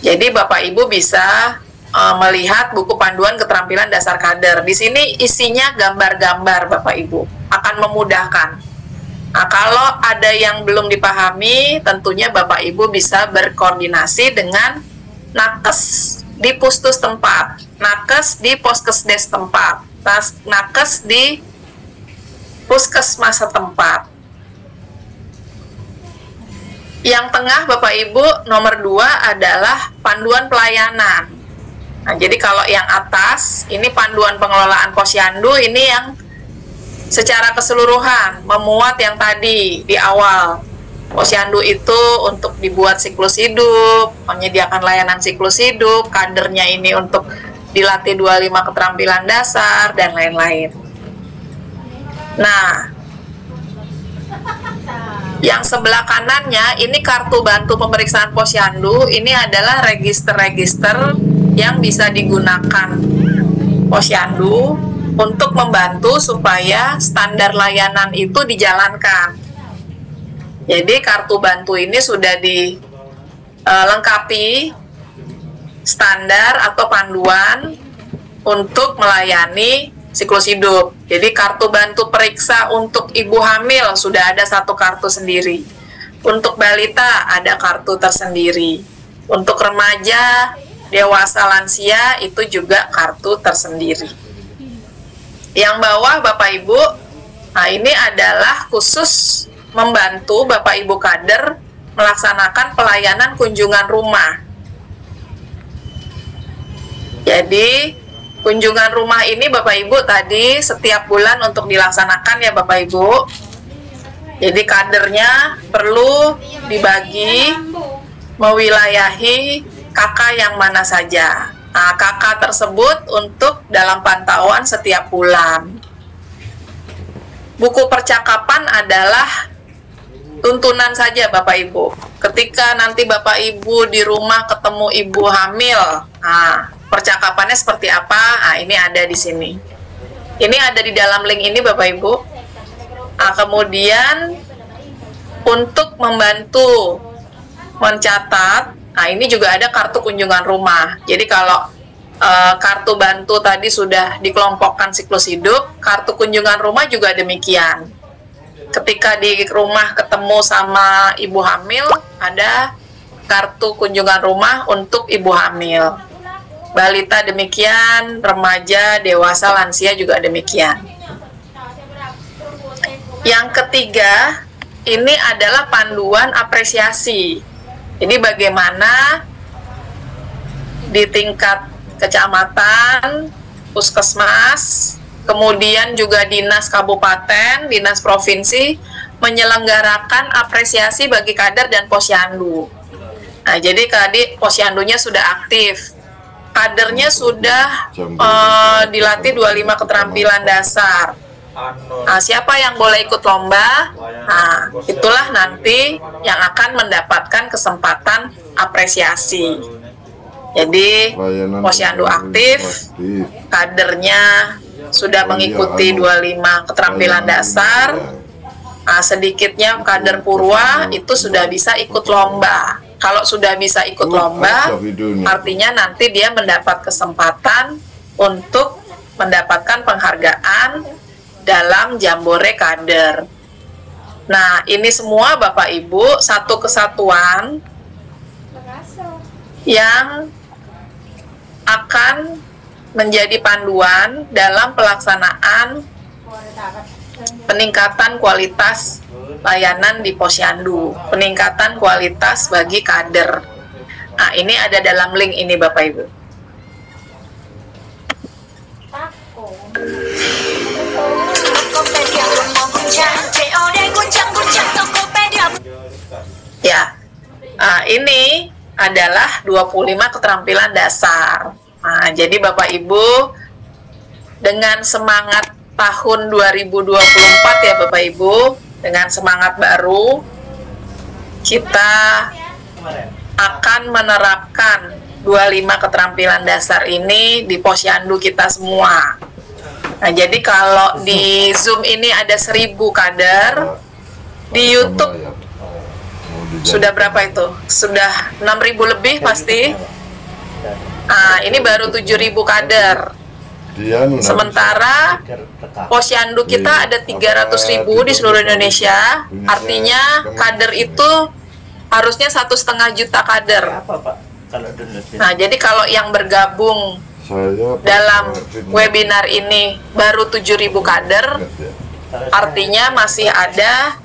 Jadi Bapak Ibu bisa melihat buku panduan keterampilan dasar kader. Di sini isinya gambar-gambar Bapak Ibu, akan memudahkan. Nah, kalau ada yang belum dipahami, tentunya Bapak Ibu bisa berkoordinasi dengan nakes di pustus tempat, nakes di poskesdes tempat, nakes di puskesmas setempat. Yang tengah Bapak Ibu nomor 2 adalah panduan pelayanan. Nah, jadi kalau yang atas ini panduan pengelolaan posyandu, ini yang secara keseluruhan memuat yang tadi di awal. Posyandu itu untuk dibuat siklus hidup, menyediakan layanan siklus hidup, kadernya ini untuk dilatih 25 keterampilan dasar dan lain-lain. Nah, yang sebelah kanannya ini kartu bantu pemeriksaan posyandu. Ini adalah register-register yang bisa digunakan posyandu untuk membantu supaya standar layanan itu dijalankan. Jadi kartu bantu ini sudah dilengkapi standar atau panduan untuk melayani siklus hidup. Jadi kartu bantu periksa untuk ibu hamil sudah ada satu kartu sendiri. Untuk balita ada kartu tersendiri. Untuk remaja, dewasa, lansia itu juga kartu tersendiri. Yang bawah Bapak Ibu, nah ini adalah khusus membantu Bapak Ibu kader melaksanakan pelayanan kunjungan rumah. Jadi kunjungan rumah ini Bapak Ibu tadi setiap bulan untuk dilaksanakan ya Bapak Ibu. Jadi kadernya perlu dibagi mewilayahi kakak yang mana saja. Nah, kakak tersebut untuk dalam pantauan setiap bulan. Buku percakapan adalah tuntunan saja Bapak Ibu. Ketika nanti Bapak Ibu di rumah ketemu ibu hamil, nah, percakapannya seperti apa? Nah, ini ada di sini. Ini ada di dalam link ini Bapak Ibu. Nah, kemudian untuk membantu mencatat, nah ini juga ada kartu kunjungan rumah. Jadi kalau kartu bantu tadi sudah dikelompokkan siklus hidup, kartu kunjungan rumah juga demikian. Ketika di rumah ketemu sama ibu hamil, ada kartu kunjungan rumah untuk ibu hamil. Balita demikian, remaja, dewasa, lansia juga demikian. Yang ketiga, ini adalah panduan apresiasi. Jadi bagaimana di tingkat kecamatan, puskesmas, kemudian juga dinas kabupaten, dinas provinsi menyelenggarakan apresiasi bagi kader dan posyandu. Nah, jadi tadi posyandunya sudah aktif. Kadernya sudah dilatih 25 keterampilan dasar. Nah, siapa yang boleh ikut lomba? Nah, itulah nanti yang akan mendapatkan kesempatan apresiasi. Jadi, posyandu aktif, kadernya sudah mengikuti 25 keterampilan dasar. Nah, sedikitnya kader purwa itu sudah bisa ikut lomba. Kalau sudah bisa ikut lomba, artinya nanti dia mendapat kesempatan untuk mendapatkan penghargaan dalam Jambore Kader. Nah, ini semua Bapak Ibu satu kesatuan yang akan menjadi panduan dalam pelaksanaan peningkatan kualitas layanan di posyandu, peningkatan kualitas bagi kader. Nah, ini ada dalam link ini Bapak Ibu. Ya, ini adalah 25 keterampilan dasar. Nah, jadi Bapak Ibu dengan semangat tahun 2024 ya Bapak Ibu, dengan semangat baru kita akan menerapkan 25 keterampilan dasar ini di posyandu kita semua. Nah, jadi kalau di Zoom ini ada 1000 kader, di YouTube sudah berapa itu? Sudah 6.000 lebih pasti. Nah, ini baru 7.000 kader. Sementara posyandu kita ada 300.000 di seluruh Indonesia. Artinya kader itu harusnya 1,5 juta kader. Nah, jadi kalau yang bergabung dalam webinar ini baru 7.000 kader, artinya masih ada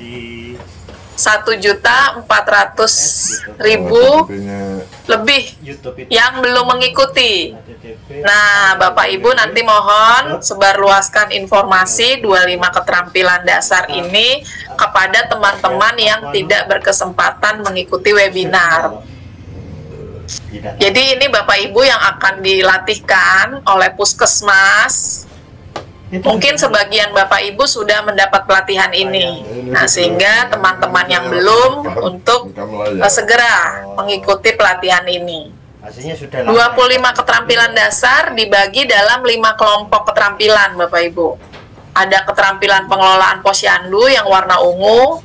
1.400.000 lebih yang belum mengikuti. Nah, Bapak Ibu nanti mohon sebarluaskan informasi 25 keterampilan dasar ini kepada teman-teman yang tidak berkesempatan mengikuti webinar. Jadi ini Bapak Ibu yang akan dilatihkan oleh puskesmas. Mungkin sebagian Bapak Ibu sudah mendapat pelatihan ini. Nah, sehingga teman-teman yang belum untuk segera mengikuti pelatihan ini. 25 keterampilan dasar dibagi dalam 5 kelompok keterampilan Bapak Ibu. Ada keterampilan pengelolaan posyandu yang warna ungu,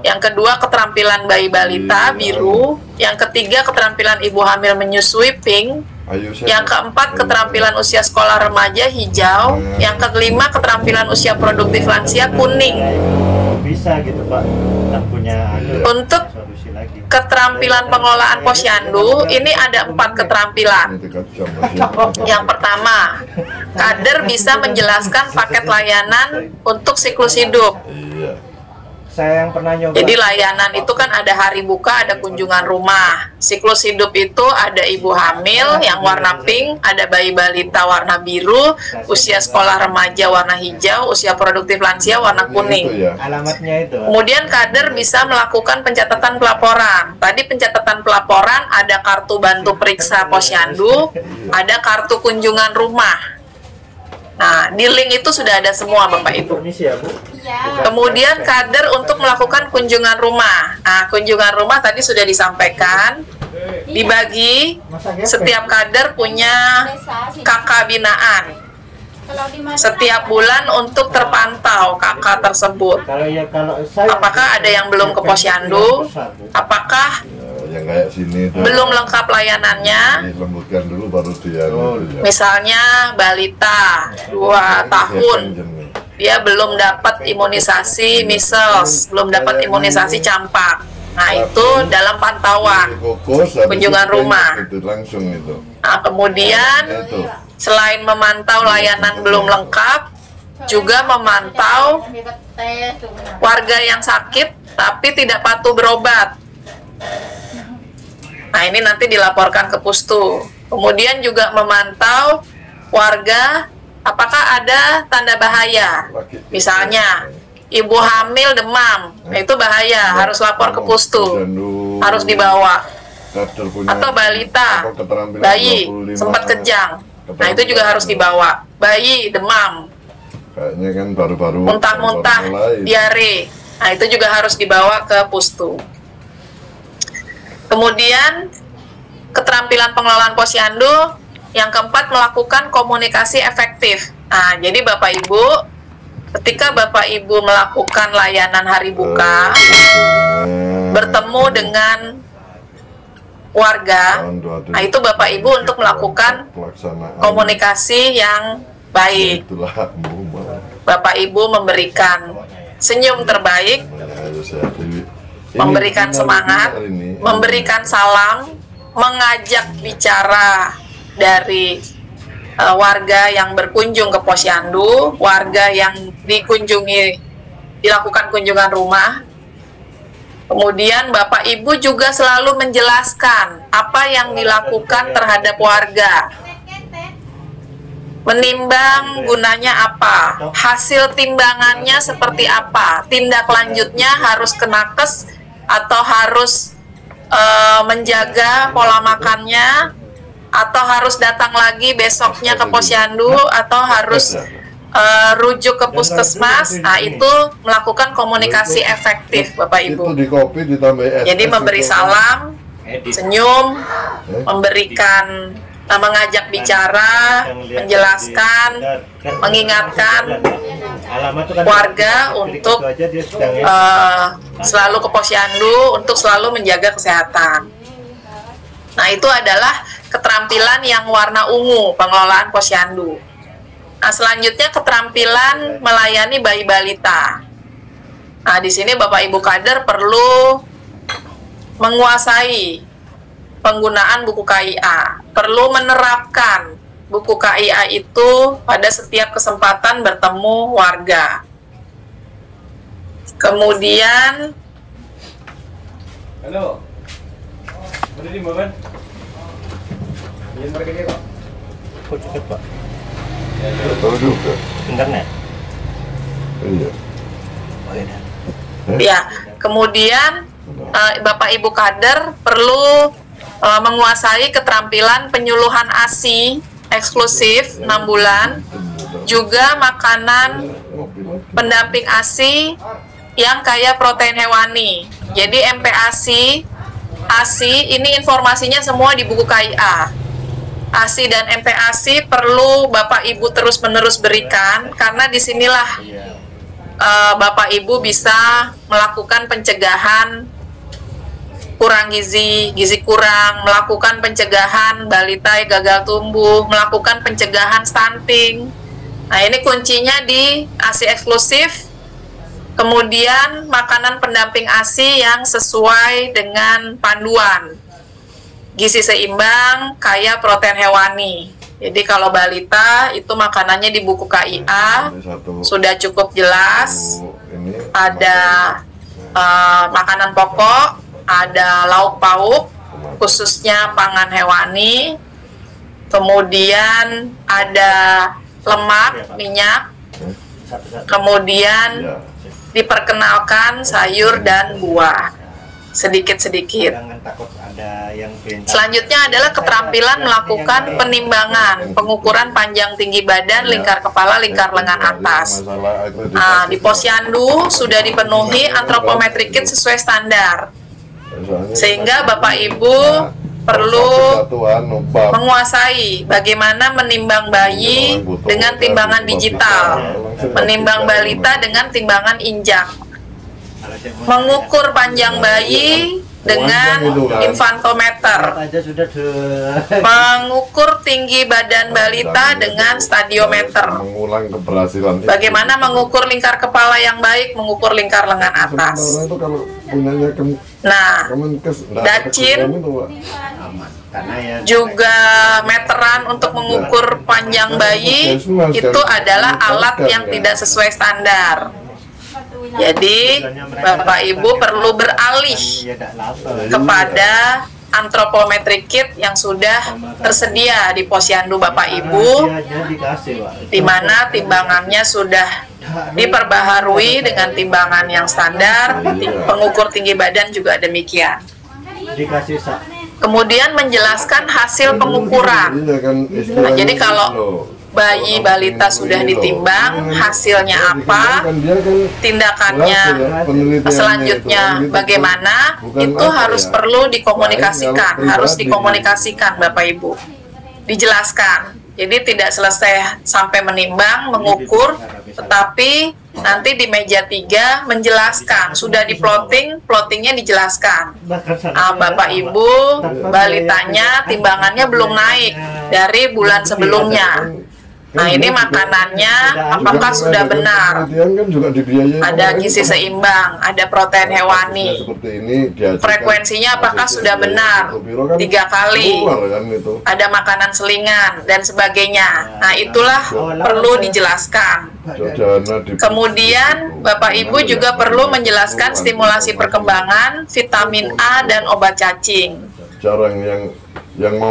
Yang kedua, keterampilan bayi balita biru. Yang ketiga, keterampilan ibu hamil menyusui pink. Yang keempat, keterampilan usia sekolah remaja hijau. Yang kelima, keterampilan usia produktif lansia kuning. Bisa gitu Pak, kita punya untuk keterampilan pengelolaan posyandu ini ada 4 keterampilan. Yang pertama, kader bisa menjelaskan paket layanan untuk siklus hidup. Saya yang pernah nyoba. Jadi layanan itu kan ada hari buka, ada kunjungan rumah. Siklus hidup itu ada ibu hamil yang warna pink, ada bayi balita warna biru, usia sekolah remaja warna hijau, usia produktif lansia warna kuning. Alamatnya itu. Kemudian kader bisa melakukan pencatatan pelaporan. Tadi pencatatan pelaporan ada kartu bantu periksa posyandu, ada kartu kunjungan rumah. Nah, di link itu sudah ada semua Bapak Ibu. Kemudian kader untuk melakukan kunjungan rumah. Nah, kunjungan rumah tadi sudah disampaikan. Dibagi, setiap kader punya kakak binaan. Setiap bulan untuk terpantau kakak tersebut. Apakah ada yang belum ke posyandu? Apakah yang kayak sini belum lengkap layanannya? Dilembutkan dulu baru dia. Misalnya balita 2 tahun, dia belum dapat imunisasi measles, belum dapat imunisasi campak. Nah, itu dalam pantauan kunjungan rumah. Langsung itu. Nah, kemudian selain memantau layanan belum lengkap, juga memantau warga yang sakit tapi tidak patuh berobat. Nah, ini nanti dilaporkan ke Pustu. Kemudian juga memantau warga apakah ada tanda bahaya. Misalnya, ibu hamil demam, nah itu bahaya, harus lapor ke Pustu, harus dibawa. Atau balita, bayi sempat kejang, nah itu juga harus dibawa. Bayi demam, kayaknya kan baru-baru muntah-muntah, diare, nah itu juga harus dibawa ke Pustu. Kemudian keterampilan pengelolaan posyandu yang keempat, melakukan komunikasi efektif. Nah, jadi Bapak Ibu, ketika Bapak Ibu melakukan layanan hari buka, bertemu dengan warga, nah itu Bapak Ibu untuk melakukan komunikasi yang baik. Bapak Ibu memberikan senyum terbaik, memberikan semangat, memberikan salam, mengajak bicara dari warga yang berkunjung ke posyandu, warga yang dilakukan kunjungan rumah. Kemudian Bapak Ibu juga selalu menjelaskan apa yang dilakukan terhadap warga. Menimbang gunanya apa, hasil timbangannya seperti apa, tindak lanjutnya harus ke nakes atau harus menjaga pola makannya, atau harus datang lagi besoknya ke posyandu, atau harus rujuk ke puskesmas. Nah, itu melakukan komunikasi efektif Bapak Ibu. Jadi memberi salam, senyum, memberikan, mengajak bicara, menjelaskan, mengingatkan warga untuk selalu ke posyandu, untuk selalu menjaga kesehatan. Nah, itu adalah keterampilan yang warna ungu, pengelolaan posyandu. Nah, selanjutnya keterampilan melayani bayi balita. Nah, di sini Bapak Ibu kader perlu menguasai penggunaan buku KIA, perlu menerapkan buku KIA itu pada setiap kesempatan bertemu warga. Kemudian, halo, udah di momen? Ini mereka dia kok? Kok cepet Pak? Tahu juga. Internet? Iya. Ya, kemudian Bapak Ibu kader perlu menguasai keterampilan penyuluhan ASI eksklusif 6 bulan, juga makanan pendamping ASI yang kaya protein hewani. Jadi MPASI, ASI ini informasinya semua di buku KIA. ASI dan MPASI perlu Bapak Ibu terus-menerus berikan, karena disinilah Bapak Ibu bisa melakukan pencegahan kurang gizi kurang, melakukan pencegahan balita gagal tumbuh, melakukan pencegahan stunting. Nah, ini kuncinya di ASI eksklusif. Kemudian makanan pendamping ASI yang sesuai dengan panduan. Gizi seimbang, kaya protein hewani. Jadi kalau balita itu makanannya di buku KIA sudah cukup jelas. Ada makanan pokok, ada lauk pauk, khususnya pangan hewani, kemudian ada lemak, minyak, kemudian diperkenalkan sayur dan buah sedikit-sedikit. Selanjutnya adalah keterampilan melakukan penimbangan, pengukuran panjang tinggi badan, lingkar kepala, lingkar lengan atas. Nah, di posyandu sudah dipenuhi antropometric kit sesuai standar. Sehingga Bapak Ibu perlu menguasai bagaimana menimbang bayi dengan timbangan digital, menimbang balita dengan timbangan injak, mengukur panjang bayi dengan infantometer, mengukur tinggi badan balita dengan stadiometer, bagaimana mengukur lingkar kepala yang baik, mengukur lingkar lengan atas. Nah, dacin juga meteran untuk mengukur panjang bayi itu adalah alat yang tidak sesuai standar. Jadi Bapak Ibu perlu beralih kepada antropometric kit yang sudah tersedia di posyandu Bapak Ibu, di mana timbangannya sudah diperbaharui dengan timbangan yang standar, pengukur tinggi badan juga demikian. Kemudian menjelaskan hasil pengukuran. Nah, jadi kalau bayi balita sudah ditimbang, hasilnya apa, tindakannya selanjutnya bagaimana, itu harus perlu dikomunikasikan, Bapak Ibu, dijelaskan. Jadi tidak selesai sampai menimbang, mengukur, tetapi nanti di meja 3 menjelaskan, sudah di plottingnya dijelaskan. Nah, Bapak Ibu, balitanya timbangannya belum naik dari bulan sebelumnya. Nah, ini makanannya apakah sudah benar? Ada gizi seimbang, ada protein hewani. Frekuensinya apakah sudah benar? 3 kali. Ada makanan selingan dan sebagainya. Nah, itulah perlu dijelaskan. Kemudian Bapak Ibu juga perlu menjelaskan stimulasi perkembangan, vitamin A dan obat cacing.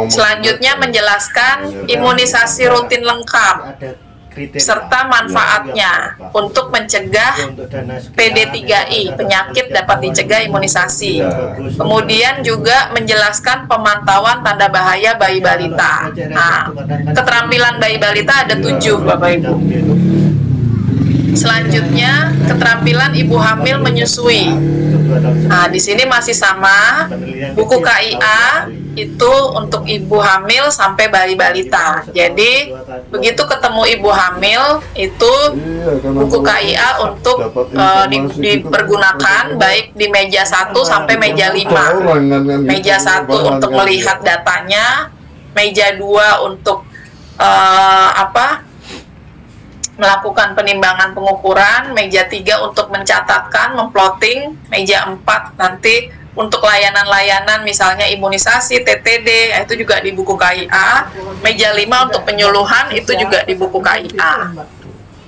Selanjutnya menjelaskan imunisasi rutin lengkap serta manfaatnya untuk mencegah PD3I, penyakit dapat dicegah imunisasi. Kemudian juga menjelaskan pemantauan tanda bahaya bayi balita. Nah, keterampilan bayi balita ada 7, Bapak Ibu. Selanjutnya, keterampilan ibu hamil menyusui. Nah, di sini masih sama, buku KIA itu untuk ibu hamil sampai bayi balita. Jadi, begitu ketemu ibu hamil, itu buku KIA untuk dipergunakan baik di meja 1 sampai meja 5. Meja 1 untuk melihat datanya, meja 2 untuk melakukan penimbangan pengukuran, meja 3 untuk mencatatkan, memploting, meja 4 nanti untuk layanan-layanan misalnya imunisasi, TTD, itu juga di buku KIA. Meja 5 untuk penyuluhan, itu juga di buku KIA.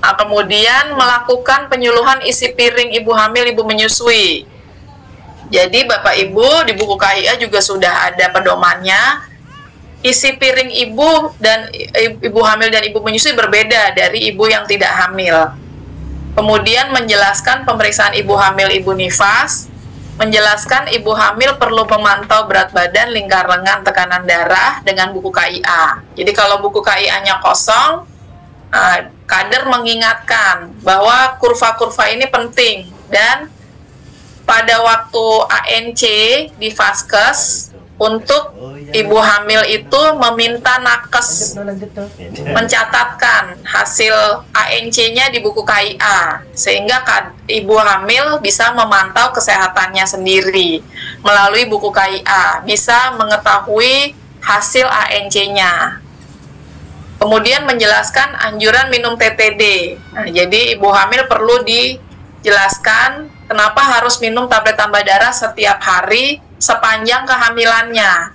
Nah, kemudian melakukan penyuluhan isi piring ibu hamil, ibu menyusui. Jadi Bapak Ibu di buku KIA juga sudah ada pedomannya. Isi piring ibu dan ibu hamil dan ibu menyusui berbeda dari ibu yang tidak hamil. Kemudian menjelaskan pemeriksaan ibu hamil, ibu nifas, menjelaskan ibu hamil perlu memantau berat badan, lingkar lengan, tekanan darah dengan buku KIA. Jadi kalau buku KIA-nya kosong, kader mengingatkan bahwa kurva-kurva ini penting, dan pada waktu ANC di Vaskes untuk ibu hamil itu meminta nakes mencatatkan hasil ANC-nya di buku KIA, sehingga ibu hamil bisa memantau kesehatannya sendiri melalui buku KIA, bisa mengetahui hasil ANC-nya. Kemudian menjelaskan anjuran minum TTD. Nah, jadi ibu hamil perlu dijelaskan kenapa harus minum tablet tambah darah setiap hari sepanjang kehamilannya,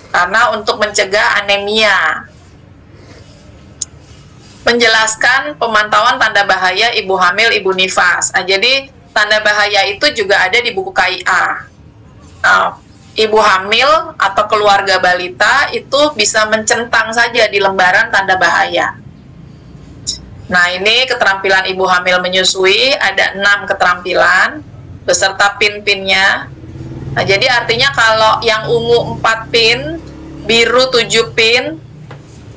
karena untuk mencegah anemia. Menjelaskan pemantauan tanda bahaya ibu hamil, ibu nifas. Nah, jadi tanda bahaya itu juga ada di buku KIA. Ibu hamil atau keluarga balita itu bisa mencentang saja di lembaran tanda bahaya. Nah, ini keterampilan ibu hamil menyusui, ada 6 keterampilan beserta pin-pinnya. Nah, jadi artinya kalau yang ungu 4 pin, biru 7 pin,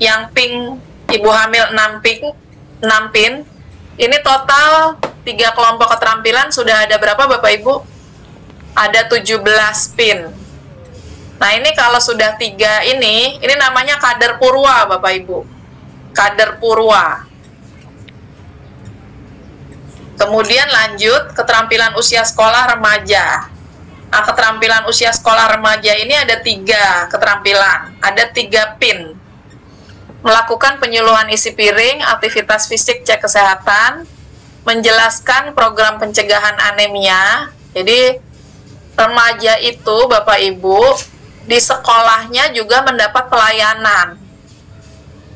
yang pink ibu hamil 6 pin, ini total 3 kelompok keterampilan sudah ada berapa Bapak Ibu? Ada 17 pin. Nah, ini kalau sudah 3 ini namanya kader purwa Bapak Ibu. Kader purwa. Kemudian lanjut keterampilan usia sekolah remaja. Nah, keterampilan usia sekolah remaja ini ada 3 keterampilan, ada 3 pin. Melakukan penyuluhan isi piring, aktivitas fisik, cek kesehatan, menjelaskan program pencegahan anemia. Jadi remaja itu Bapak Ibu di sekolahnya juga mendapat pelayanan.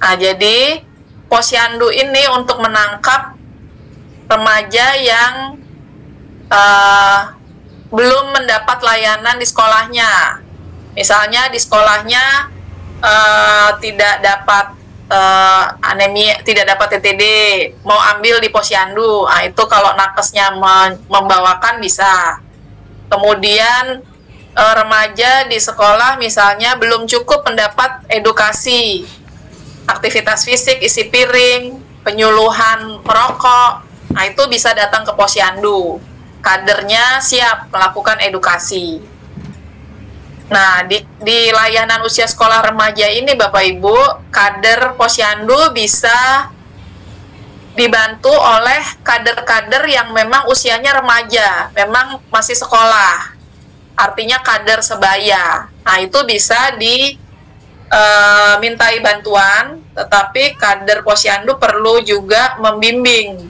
Nah, jadi posyandu ini untuk menangkap remaja yang belum mendapat layanan di sekolahnya. Misalnya di sekolahnya tidak dapat anemia, tidak dapat TTD, mau ambil di posyandu. Nah, itu kalau nakesnya membawakan bisa. Kemudian remaja di sekolah misalnya belum cukup mendapat edukasi, aktivitas fisik, isi piring, penyuluhan merokok. Nah, itu bisa datang ke posyandu. Kadernya siap melakukan edukasi. Nah, di layanan usia sekolah remaja ini Bapak Ibu, kader posyandu bisa dibantu oleh kader-kader yang memang usianya remaja, memang masih sekolah. Artinya kader sebaya. Nah, itu bisa dimintai bantuan, tetapi kader posyandu perlu juga membimbing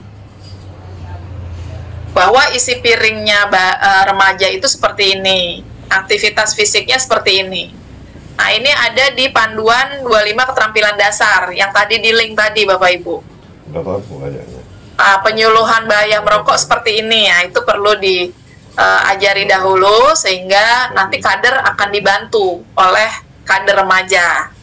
bahwa isi piringnya remaja itu seperti ini, aktivitas fisiknya seperti ini. Nah, ini ada di panduan 25 keterampilan dasar yang tadi di link tadi Bapak Ibu. Penyuluhan bahaya merokok seperti ini, ya, itu perlu diajari dahulu sehingga nanti kader akan dibantu oleh kader remaja.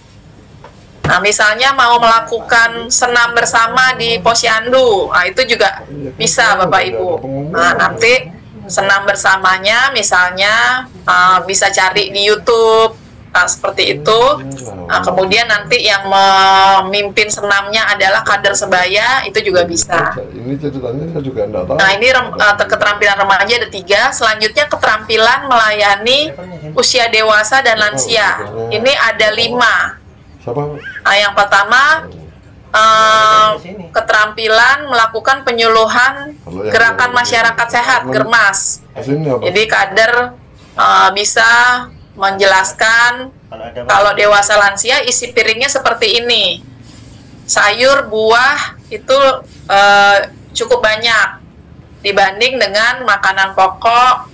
Nah, misalnya mau melakukan senam bersama di posyandu, nah itu juga bisa Bapak Ibu. Nah, nanti senam bersamanya misalnya bisa cari di YouTube, seperti itu. Nah, kemudian nanti yang memimpin senamnya adalah kader sebaya, itu juga bisa. Ini ceritanya saya juga enggak tahu. Nah, ini keterampilan remaja ada 3. Selanjutnya keterampilan melayani usia dewasa dan lansia. Ini ada 5. Nah, yang pertama keterampilan melakukan penyuluhan gerakan masyarakat sehat, germas. Jadi kader bisa menjelaskan kalau dewasa lansia isi piringnya seperti ini. Sayur, buah itu cukup banyak dibanding dengan makanan pokok,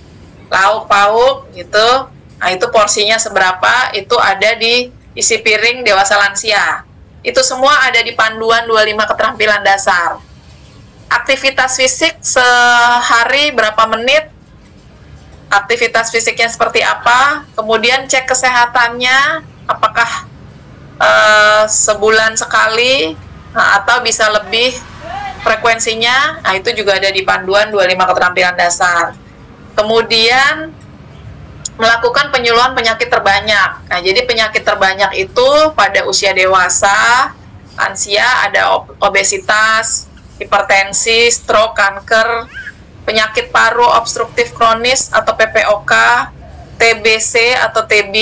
lauk pauk gitu. Nah, itu porsinya seberapa, itu ada di isi piring dewasa lansia. Itu semua ada di panduan 25 keterampilan dasar. Aktivitas fisik sehari berapa menit, aktivitas fisiknya seperti apa, kemudian cek kesehatannya, apakah sebulan sekali, atau bisa lebih frekuensinya. Nah, itu juga ada di panduan 25 keterampilan dasar. Kemudian melakukan penyuluhan penyakit terbanyak. Nah, jadi penyakit terbanyak itu pada usia dewasa, lansia ada obesitas, hipertensi, stroke, kanker, penyakit paru obstruktif kronis atau PPOK, TBC atau TB,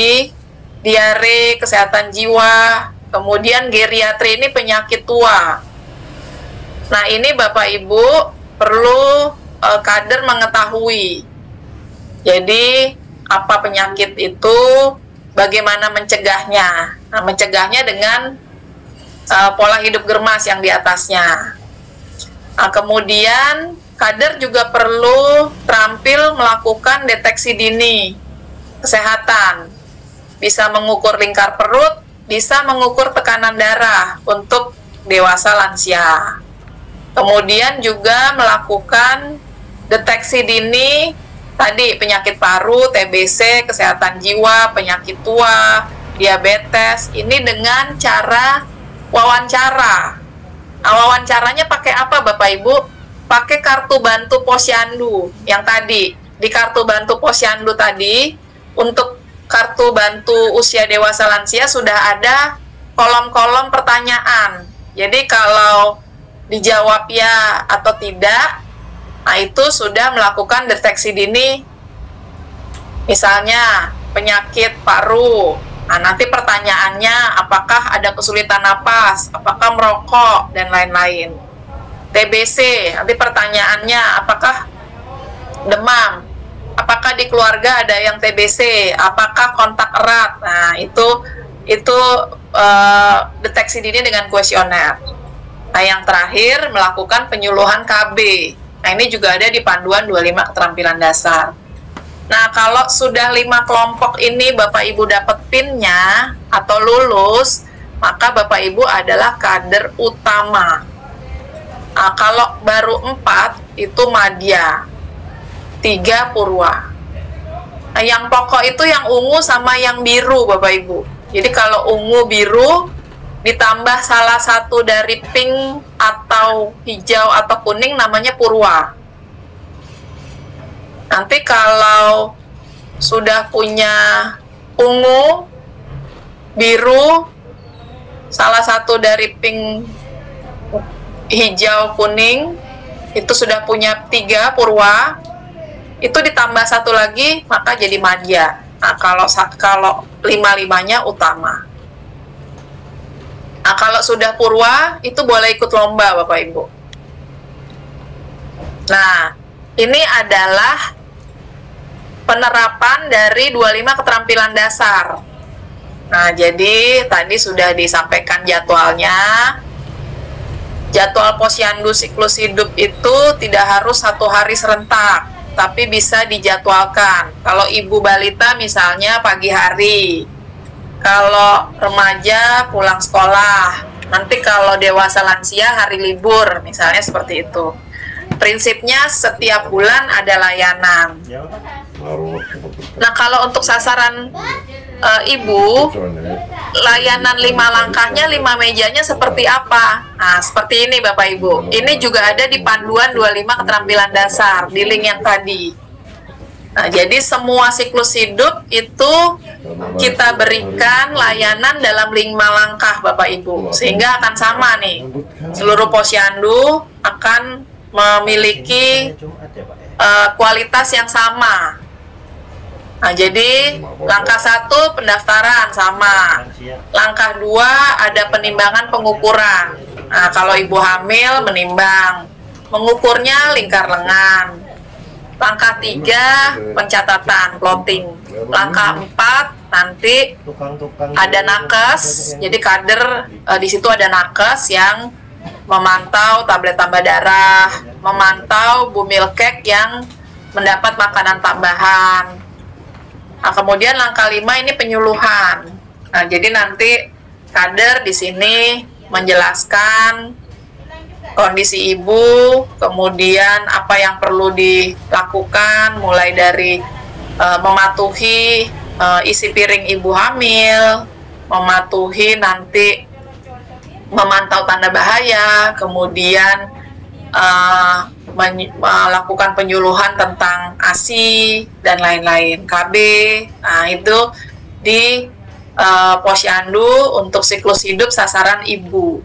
diare, kesehatan jiwa, kemudian geriatri ini penyakit tua. Nah, ini Bapak Ibu perlu kader mengetahui. Jadi, apa penyakit itu, bagaimana mencegahnya. Nah, mencegahnya dengan pola hidup germas yang di atasnya. Nah, kemudian kader juga perlu terampil melakukan deteksi dini kesehatan. Bisa mengukur lingkar perut, bisa mengukur tekanan darah untuk dewasa lansia. Kemudian juga melakukan deteksi dini tadi penyakit paru, TBC, kesehatan jiwa, penyakit tua, diabetes. Ini dengan cara wawancara. Nah, wawancaranya pakai apa Bapak Ibu? Pakai kartu bantu posyandu yang tadi. Di kartu bantu posyandu tadi, untuk kartu bantu usia dewasa lansia sudah ada kolom-kolom pertanyaan. Jadi kalau dijawab ya atau tidak, nah itu sudah melakukan deteksi dini. Misalnya penyakit paru, nah nanti pertanyaannya apakah ada kesulitan napas, apakah merokok, dan lain-lain. TBC, nanti pertanyaannya apakah demam, apakah di keluarga ada yang TBC, apakah kontak erat. Nah itu deteksi dini dengan kuesioner. Nah, yang terakhir melakukan penyuluhan KB. Nah, ini juga ada di panduan 25 keterampilan dasar. Nah, kalau sudah 5 kelompok ini Bapak Ibu dapat PIN-nya atau lulus, maka Bapak Ibu adalah kader utama. Nah, kalau baru 4 itu madya, 3 purwa. Nah, yang pokok itu yang ungu sama yang biru Bapak Ibu. Jadi kalau ungu biru ditambah salah satu dari pink atau hijau atau kuning namanya purwa. Nanti kalau sudah punya ungu, biru, salah satu dari pink, hijau, kuning, itu sudah punya 3 purwa, itu ditambah satu lagi maka jadi madya. Nah, kalau 5-5-nya utama. Nah, kalau sudah purwa, itu boleh ikut lomba, Bapak Ibu. Nah, ini adalah penerapan dari 25 keterampilan dasar. Nah, jadi tadi sudah disampaikan jadwalnya. Jadwal posyandu siklus hidup itu tidak harus 1 hari serentak, tapi bisa dijadwalkan. Kalau ibu balita misalnya pagi hari, kalau remaja pulang sekolah, nanti kalau dewasa lansia hari libur, misalnya seperti itu. Prinsipnya setiap bulan ada layanan. Nah, kalau untuk sasaran ibu, layanan 5 langkahnya, 5 mejanya seperti apa? Nah, seperti ini Bapak Ibu. Ini juga ada di panduan 25 keterampilan dasar, di link yang tadi. Nah, jadi semua siklus hidup itu kita berikan layanan dalam 5 langkah Bapak Ibu, sehingga akan sama nih, seluruh posyandu akan memiliki kualitas yang sama. Nah, jadi langkah 1 pendaftaran sama, langkah 2 ada penimbangan pengukuran. Nah, kalau ibu hamil menimbang, mengukurnya lingkar lengan. Langkah 3 pencatatan, plotting. Langkah 4 nanti ada nakes. Jadi kader di situ ada nakes yang memantau tablet tambah darah, memantau bumilkek yang mendapat makanan tambahan. Nah, kemudian langkah 5 ini penyuluhan. Nah, jadi nanti kader di sini menjelaskan kondisi ibu, kemudian apa yang perlu dilakukan, mulai dari mematuhi isi piring ibu hamil, mematuhi nanti memantau tanda bahaya, kemudian melakukan penyuluhan tentang ASI dan lain-lain, KB. Nah, itu di posyandu untuk siklus hidup sasaran ibu.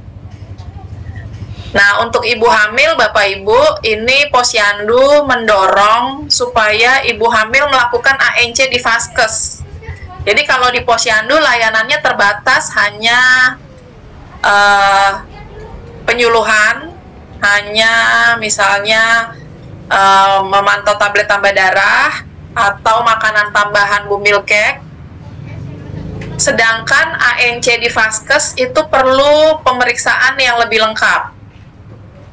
Nah, untuk ibu hamil, Bapak Ibu, ini Posyandu mendorong supaya ibu hamil melakukan ANC di Vaskes. Jadi kalau di Posyandu layanannya terbatas hanya penyuluhan, hanya misalnya memantau tablet tambah darah atau makanan tambahan bumil cake. Sedangkan ANC di Vaskes itu perlu pemeriksaan yang lebih lengkap.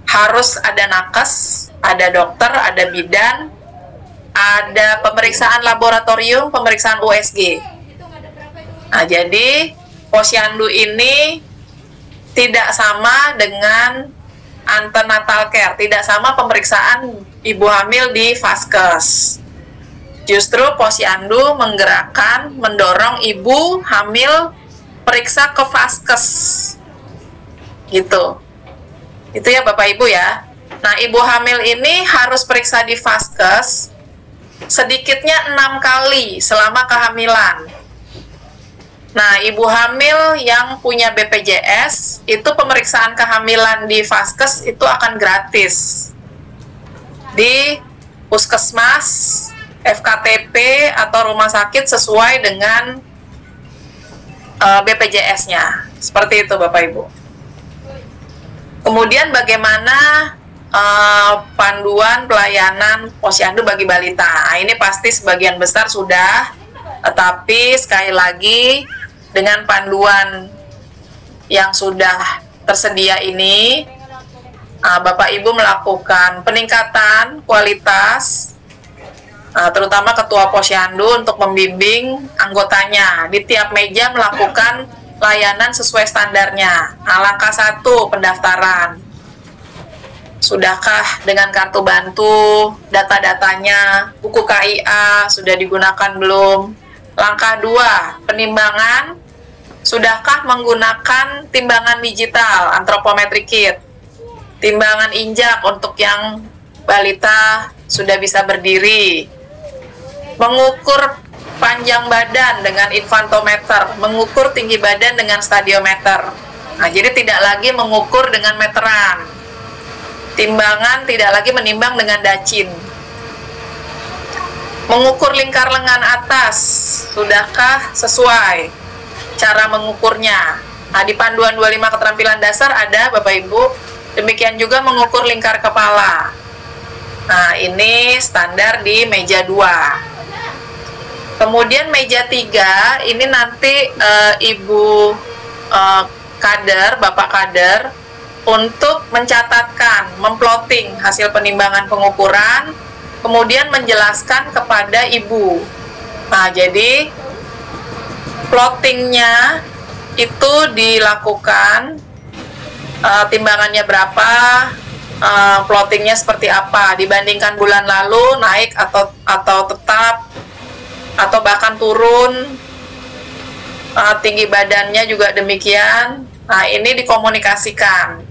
Harus ada nakes, ada dokter, ada bidan, ada pemeriksaan laboratorium, pemeriksaan USG. Nah, jadi Posyandu ini tidak sama dengan antenatal care, tidak sama pemeriksaan ibu hamil di Vaskes. Justru Posyandu menggerakkan, mendorong ibu hamil periksa ke Vaskes. Gitu. Itu ya Bapak Ibu ya. Nah, ibu hamil ini harus periksa di Vaskes sedikitnya 6 kali selama kehamilan. Nah, ibu hamil yang punya BPJS, itu pemeriksaan kehamilan di Vaskes itu akan gratis. Di puskesmas, FKTP, atau rumah sakit sesuai dengan BPJS-nya. Seperti itu Bapak Ibu. Kemudian bagaimana panduan pelayanan Posyandu bagi balita? Nah, ini pasti sebagian besar sudah, tetapi sekali lagi dengan panduan yang sudah tersedia ini, Bapak Ibu melakukan peningkatan kualitas, terutama Ketua Posyandu untuk membimbing anggotanya di tiap meja melakukan layanan sesuai standarnya. Nah, langkah 1, pendaftaran. Sudahkah dengan kartu bantu, data-datanya, buku KIA sudah digunakan belum? Langkah 2, penimbangan. Sudahkah menggunakan timbangan digital, antropometric kit? Timbangan injak untuk yang balita sudah bisa berdiri. Mengukur panjang badan dengan infantometer, mengukur tinggi badan dengan stadiometer. Nah, jadi tidak lagi mengukur dengan meteran. Timbangan tidak lagi menimbang dengan dacin. Mengukur lingkar lengan atas, sudahkah sesuai cara mengukurnya? Nah, di panduan 25 keterampilan dasar ada Bapak Ibu, demikian juga mengukur lingkar kepala. Nah, ini standar di meja 2. Kemudian meja 3, ini nanti Ibu kader, Bapak kader, untuk mencatatkan, memplotting hasil penimbangan pengukuran, kemudian menjelaskan kepada Ibu. Nah, jadi plottingnya itu dilakukan, timbangannya berapa, plottingnya seperti apa, dibandingkan bulan lalu naik atau tetap, atau bahkan turun, tinggi badannya juga demikian. Nah, ini dikomunikasikan.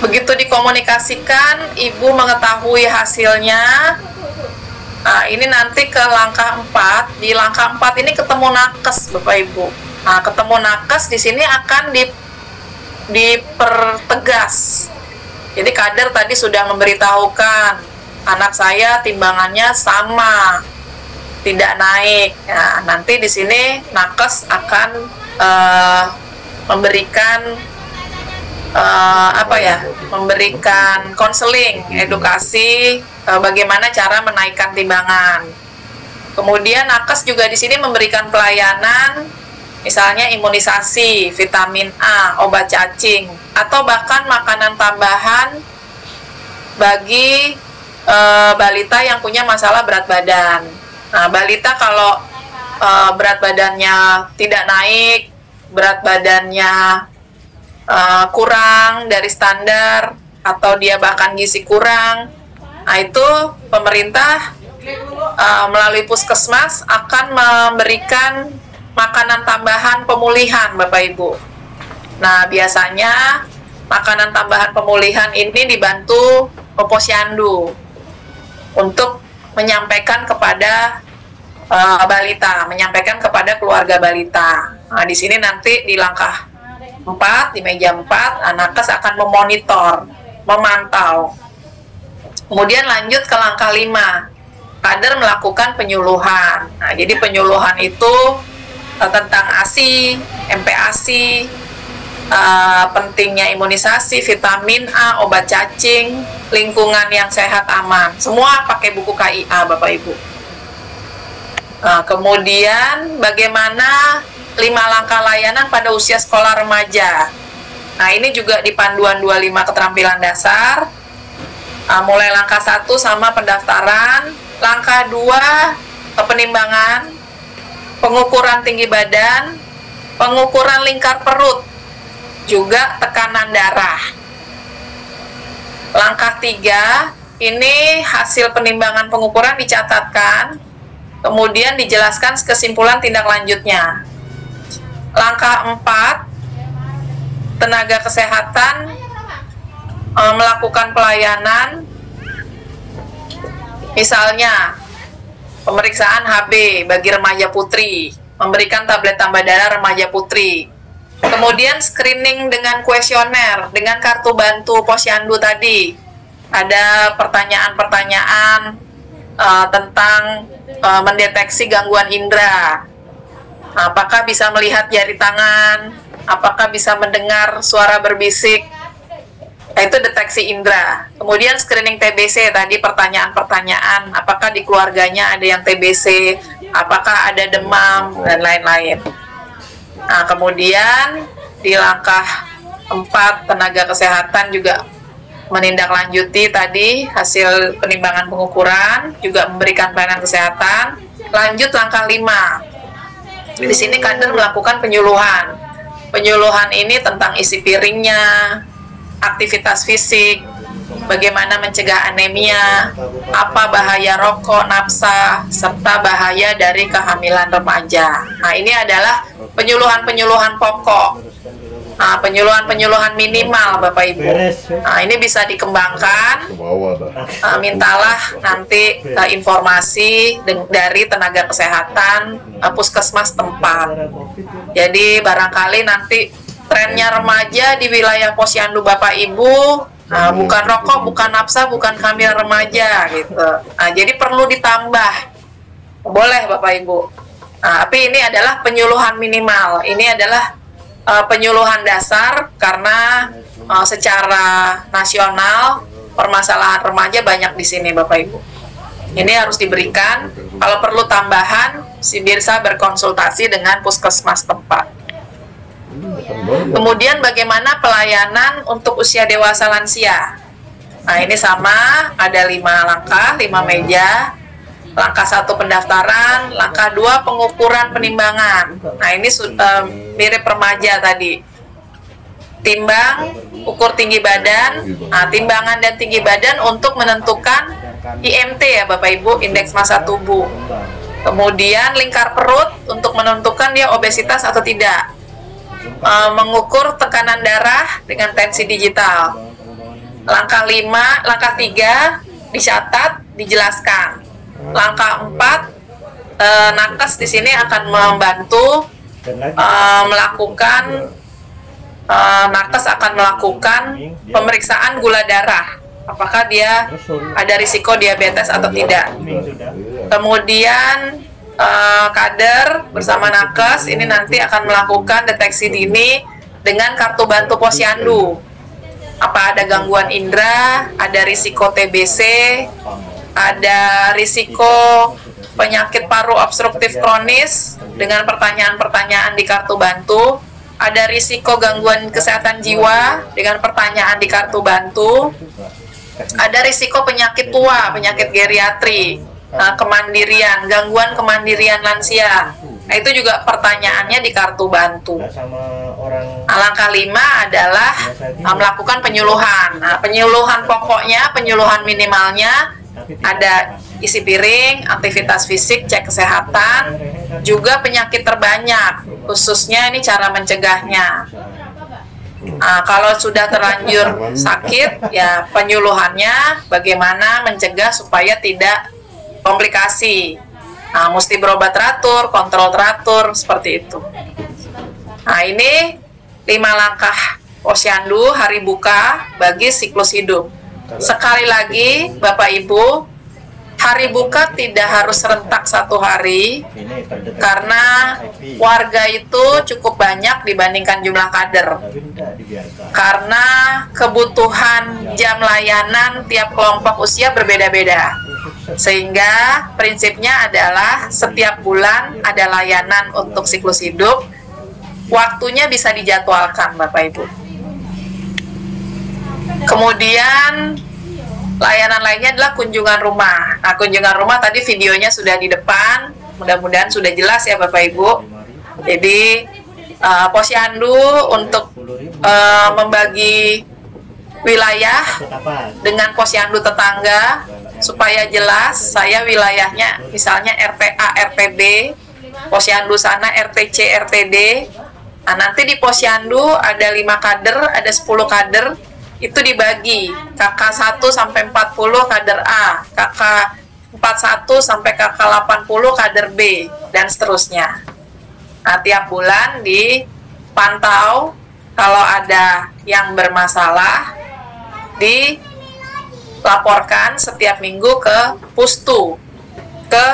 Begitu dikomunikasikan, Ibu mengetahui hasilnya. Nah, ini nanti ke langkah 4. Di langkah 4 ini ketemu nakes, Bapak Ibu. Nah, ketemu nakes di sini akan dipertegas. Jadi kader tadi sudah memberitahukan, anak saya timbangannya sama, tidak naik. Nah, nanti di sini nakes akan memberikan memberikan konseling, edukasi bagaimana cara menaikkan timbangan. Kemudian nakes juga di sini memberikan pelayanan, misalnya imunisasi, vitamin A, obat cacing, atau bahkan makanan tambahan bagi balita yang punya masalah berat badan. Nah, balita kalau berat badannya tidak naik, berat badannya kurang dari standar, atau dia bahkan gizi kurang, nah itu pemerintah melalui puskesmas akan memberikan makanan tambahan pemulihan, Bapak Ibu. Nah, biasanya makanan tambahan pemulihan ini dibantu Posyandu untuk menyampaikan kepada balita, menyampaikan kepada keluarga balita. Nah, di sini nanti di langkah 4, di meja 4, nakes akan memonitor, memantau. Kemudian lanjut ke langkah 5, kader melakukan penyuluhan. Nah, jadi penyuluhan itu tentang ASI, MPASI, pentingnya imunisasi, vitamin A, obat cacing, lingkungan yang sehat aman. Semua pakai buku KIA, Bapak Ibu. Kemudian bagaimana 5 langkah layanan pada usia sekolah remaja. Nah, ini juga di panduan 25 keterampilan dasar. Mulai langkah 1 sama pendaftaran, langkah 2 penimbangan, pengukuran tinggi badan, pengukuran lingkar perut, juga tekanan darah. Langkah 3, ini hasil penimbangan pengukuran dicatatkan, kemudian dijelaskan kesimpulan tindak lanjutnya. Langkah 4, tenaga kesehatan melakukan pelayanan, misalnya pemeriksaan HB bagi remaja putri, memberikan tablet tambah darah remaja putri, kemudian screening dengan kuesioner, dengan kartu bantu posyandu tadi. Ada pertanyaan-pertanyaan tentang mendeteksi gangguan indera. Apakah bisa melihat jari tangan? Apakah bisa mendengar suara berbisik? Nah, itu deteksi indera. Kemudian screening TBC tadi, pertanyaan-pertanyaan, apakah di keluarganya ada yang TBC, apakah ada demam, dan lain-lain. Nah, kemudian di langkah 4, tenaga kesehatan juga menindaklanjuti tadi hasil penimbangan pengukuran, juga memberikan pelayanan kesehatan. Lanjut langkah 5. Di sini kader melakukan penyuluhan. Penyuluhan ini tentang isi piringnya, aktivitas fisik, bagaimana mencegah anemia, apa bahaya rokok, nafsa, serta bahaya dari kehamilan remaja. Nah, ini adalah penyuluhan-penyuluhan pokok. Nah, penyuluhan-penyuluhan minimal, Bapak Ibu. Nah, ini bisa dikembangkan. Mintalah nanti informasi dari tenaga kesehatan puskesmas tempat. Jadi barangkali nanti trennya remaja di wilayah posyandu Bapak Ibu, bukan rokok, bukan nafsa, bukan hamil remaja gitu. Nah, jadi perlu ditambah, boleh Bapak Ibu. Nah, tapi ini adalah penyuluhan minimal. Ini adalah penyuluhan dasar karena secara nasional permasalahan remaja banyak di sini Bapak Ibu. Ini harus diberikan. Kalau perlu tambahan, bisa berkonsultasi dengan puskesmas tempat. Kemudian bagaimana pelayanan untuk usia dewasa lansia? Nah, ini sama, ada 5 langkah, 5 meja. Langkah 1 pendaftaran, langkah 2 pengukuran penimbangan. Nah, ini mirip remaja tadi. Timbang, ukur tinggi badan. Nah, timbangan dan tinggi badan untuk menentukan IMT ya Bapak Ibu, indeks massa tubuh. Kemudian lingkar perut untuk menentukan dia obesitas atau tidak. Mengukur tekanan darah dengan tensi digital. Langkah 5, langkah 3 dicatat, dijelaskan. Langkah 4, nakes di sini akan membantu melakukan nakes akan melakukan pemeriksaan gula darah. Apakah dia ada risiko diabetes atau tidak. Kemudian kader bersama nakes ini nanti akan melakukan deteksi dini dengan kartu bantu posyandu. Apa ada gangguan indera, ada risiko TBC, ada risiko penyakit paru obstruktif kronis dengan pertanyaan-pertanyaan di kartu bantu, ada risiko gangguan kesehatan jiwa dengan pertanyaan di kartu bantu, ada risiko penyakit tua, penyakit geriatri, kemandirian, gangguan kemandirian lansia. Nah, itu juga pertanyaannya di kartu bantu. Langkah 5 adalah melakukan penyuluhan. Nah, penyuluhan pokoknya, penyuluhan minimalnya ada isi piring, aktivitas fisik, cek kesehatan, juga penyakit terbanyak, khususnya ini cara mencegahnya. Kalau sudah terlanjur sakit, ya penyuluhannya bagaimana mencegah supaya tidak komplikasi. Mesti berobat teratur, kontrol teratur, seperti itu. Nah, ini 5 langkah posyandu hari buka bagi siklus hidup. Sekali lagi, Bapak Ibu, hari buka tidak harus serentak 1 hari, karena warga itu cukup banyak dibandingkan jumlah kader. Karena kebutuhan jam layanan tiap kelompok usia berbeda-beda. Sehingga prinsipnya adalah setiap bulan ada layanan untuk siklus hidup, waktunya bisa dijadwalkan Bapak Ibu. Kemudian layanan lainnya adalah kunjungan rumah. Nah, kunjungan rumah tadi videonya sudah di depan, mudah-mudahan sudah jelas ya Bapak Ibu. Jadi posyandu untuk membagi wilayah dengan posyandu tetangga supaya jelas. Saya wilayahnya misalnya RTA, RTB, posyandu sana RTC, RTD. Nah, nanti di posyandu ada 5 kader, ada 10 kader, itu dibagi KK 1 sampai 40 kader A, KK 41 sampai KK 80 kader B, dan seterusnya. Nah, tiap bulan dipantau, kalau ada yang bermasalah dilaporkan setiap minggu ke Pustu, ke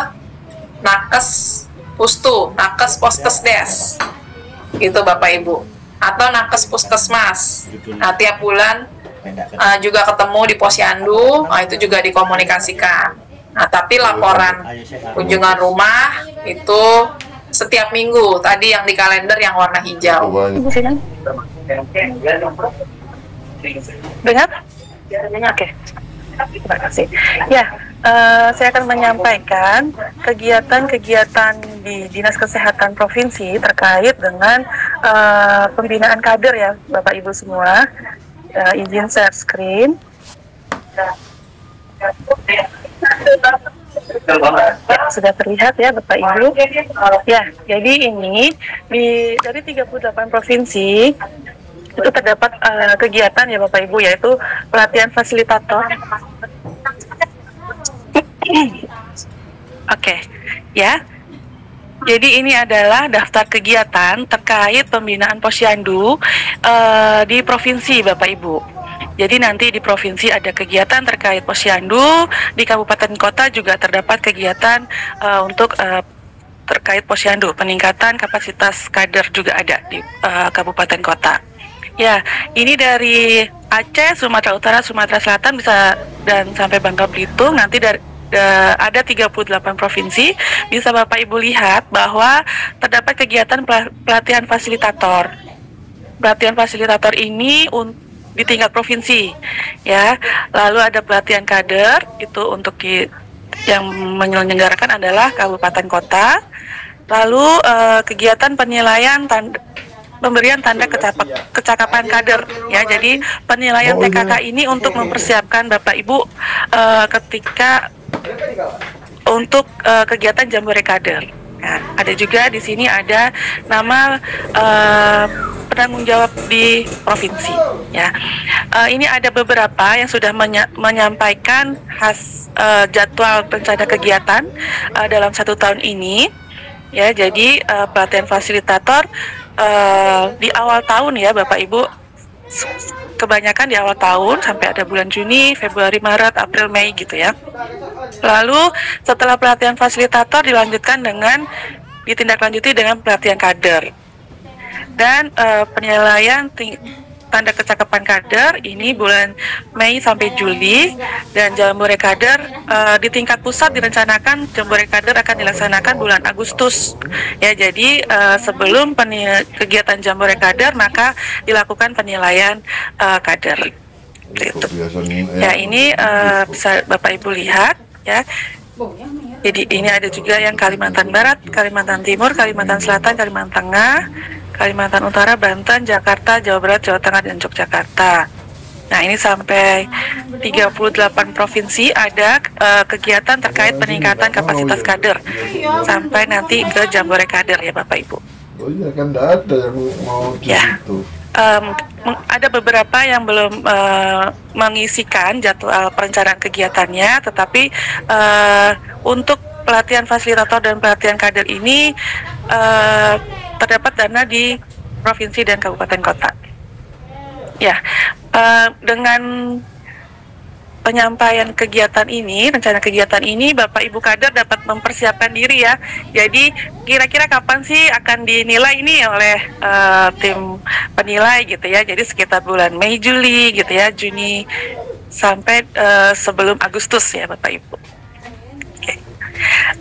Nakes Pustu, Nakes Poskesdes, gitu Bapak Ibu, atau Nakes Puskesmas. Nah, tiap bulan juga ketemu di posyandu, itu juga dikomunikasikan. Nah, tapi laporan kunjungan rumah itu setiap minggu, tadi yang di kalender yang warna hijau. Dengar? Oke. Terima kasih. Ya, saya akan menyampaikan kegiatan-kegiatan di Dinas Kesehatan Provinsi terkait dengan pembinaan kader ya, Bapak Ibu semua. Izin share screen. Ya, sudah terlihat ya Bapak Ibu. Ya, jadi ini dari 38 provinsi itu terdapat kegiatan ya Bapak Ibu, yaitu pelatihan fasilitator. Oke, ya. Jadi ini adalah daftar kegiatan terkait pembinaan posyandu di provinsi Bapak Ibu. Jadi nanti di provinsi ada kegiatan terkait posyandu, di kabupaten kota juga terdapat kegiatan untuk terkait posyandu, peningkatan kapasitas kader juga ada di kabupaten kota. Ya, ini dari Aceh, Sumatera Utara, Sumatera Selatan bisa dan sampai Bangka Belitung. Nanti ada 38 provinsi. Bisa Bapak Ibu lihat bahwa terdapat kegiatan pelatihan fasilitator. Pelatihan fasilitator ini di tingkat provinsi, ya. Lalu ada pelatihan kader, itu untuk yang menyelenggarakan adalah kabupaten kota. Lalu kegiatan penilaian pemberian tanda kecakapan kader, ya. Jadi penilaian TKK ini untuk mempersiapkan Bapak Ibu ketika untuk kegiatan jambore kader. Nah, ada juga di sini ada nama penanggung jawab di provinsi, ya. Ini ada beberapa yang sudah menyampaikan jadwal rencana kegiatan dalam 1 tahun ini, ya. Jadi pelatihan fasilitator di awal tahun ya Bapak Ibu, kebanyakan di awal tahun sampai ada bulan Juni, Februari, Maret, April, Mei gitu ya. Lalu setelah pelatihan fasilitator ditindaklanjuti dengan pelatihan kader dan penilaian tanda kecakapan kader ini bulan Mei sampai Juli, dan jambore kader di tingkat pusat direncanakan jambore kader akan dilaksanakan bulan Agustus, ya. Jadi sebelum kegiatan jambore kader maka dilakukan penilaian kader. Itu. Ya, ini bisa Bapak Ibu lihat, ya. Jadi ini ada juga yang Kalimantan Barat, Kalimantan Timur, Kalimantan Selatan, Kalimantan Tengah, Kalimantan Utara, Banten, Jakarta, Jawa Barat, Jawa Tengah, dan Yogyakarta. Nah, ini sampai 38 provinsi ada kegiatan terkait peningkatan kapasitas kader sampai nanti ke jambore kader ya Bapak Ibu. Oh iya, kan tidak ada yang mau di situ. Ada beberapa yang belum mengisikan jadwal perencanaan kegiatannya, tetapi untuk pelatihan fasilitator dan pelatihan kader ini terdapat dana di provinsi dan kabupaten kota. Ya, dengan penyampaian kegiatan ini, rencana kegiatan ini, Bapak Ibu kader dapat mempersiapkan diri ya. Jadi kira-kira kapan sih akan dinilai ini oleh tim penilai gitu ya. Jadi sekitar bulan Mei, Juli gitu ya, Juni sampai sebelum Agustus ya Bapak Ibu. Oke.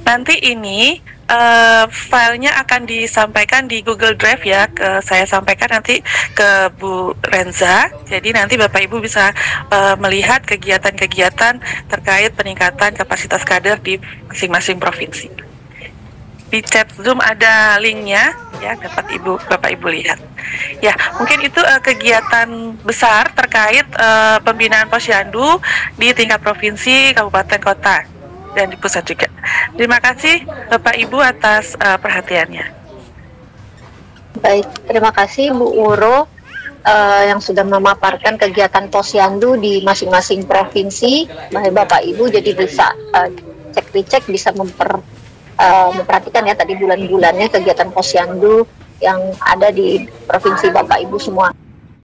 Nanti ini filenya akan disampaikan di Google Drive ya, saya sampaikan nanti ke Bu Renza. Jadi nanti Bapak Ibu bisa melihat kegiatan-kegiatan terkait peningkatan kapasitas kader di masing-masing provinsi. Di chat Zoom ada linknya ya, dapat Bapak Ibu lihat. Ya, mungkin itu kegiatan besar terkait pembinaan posyandu di tingkat provinsi, kabupaten, kota, dan di pusat juga. Terima kasih Bapak Ibu atas perhatiannya. Baik, terima kasih Bu Uro yang sudah memaparkan kegiatan posyandu di masing-masing provinsi. Bapak Ibu jadi bisa cek bisa memperhatikan ya tadi bulan-bulannya kegiatan posyandu yang ada di provinsi Bapak Ibu semua.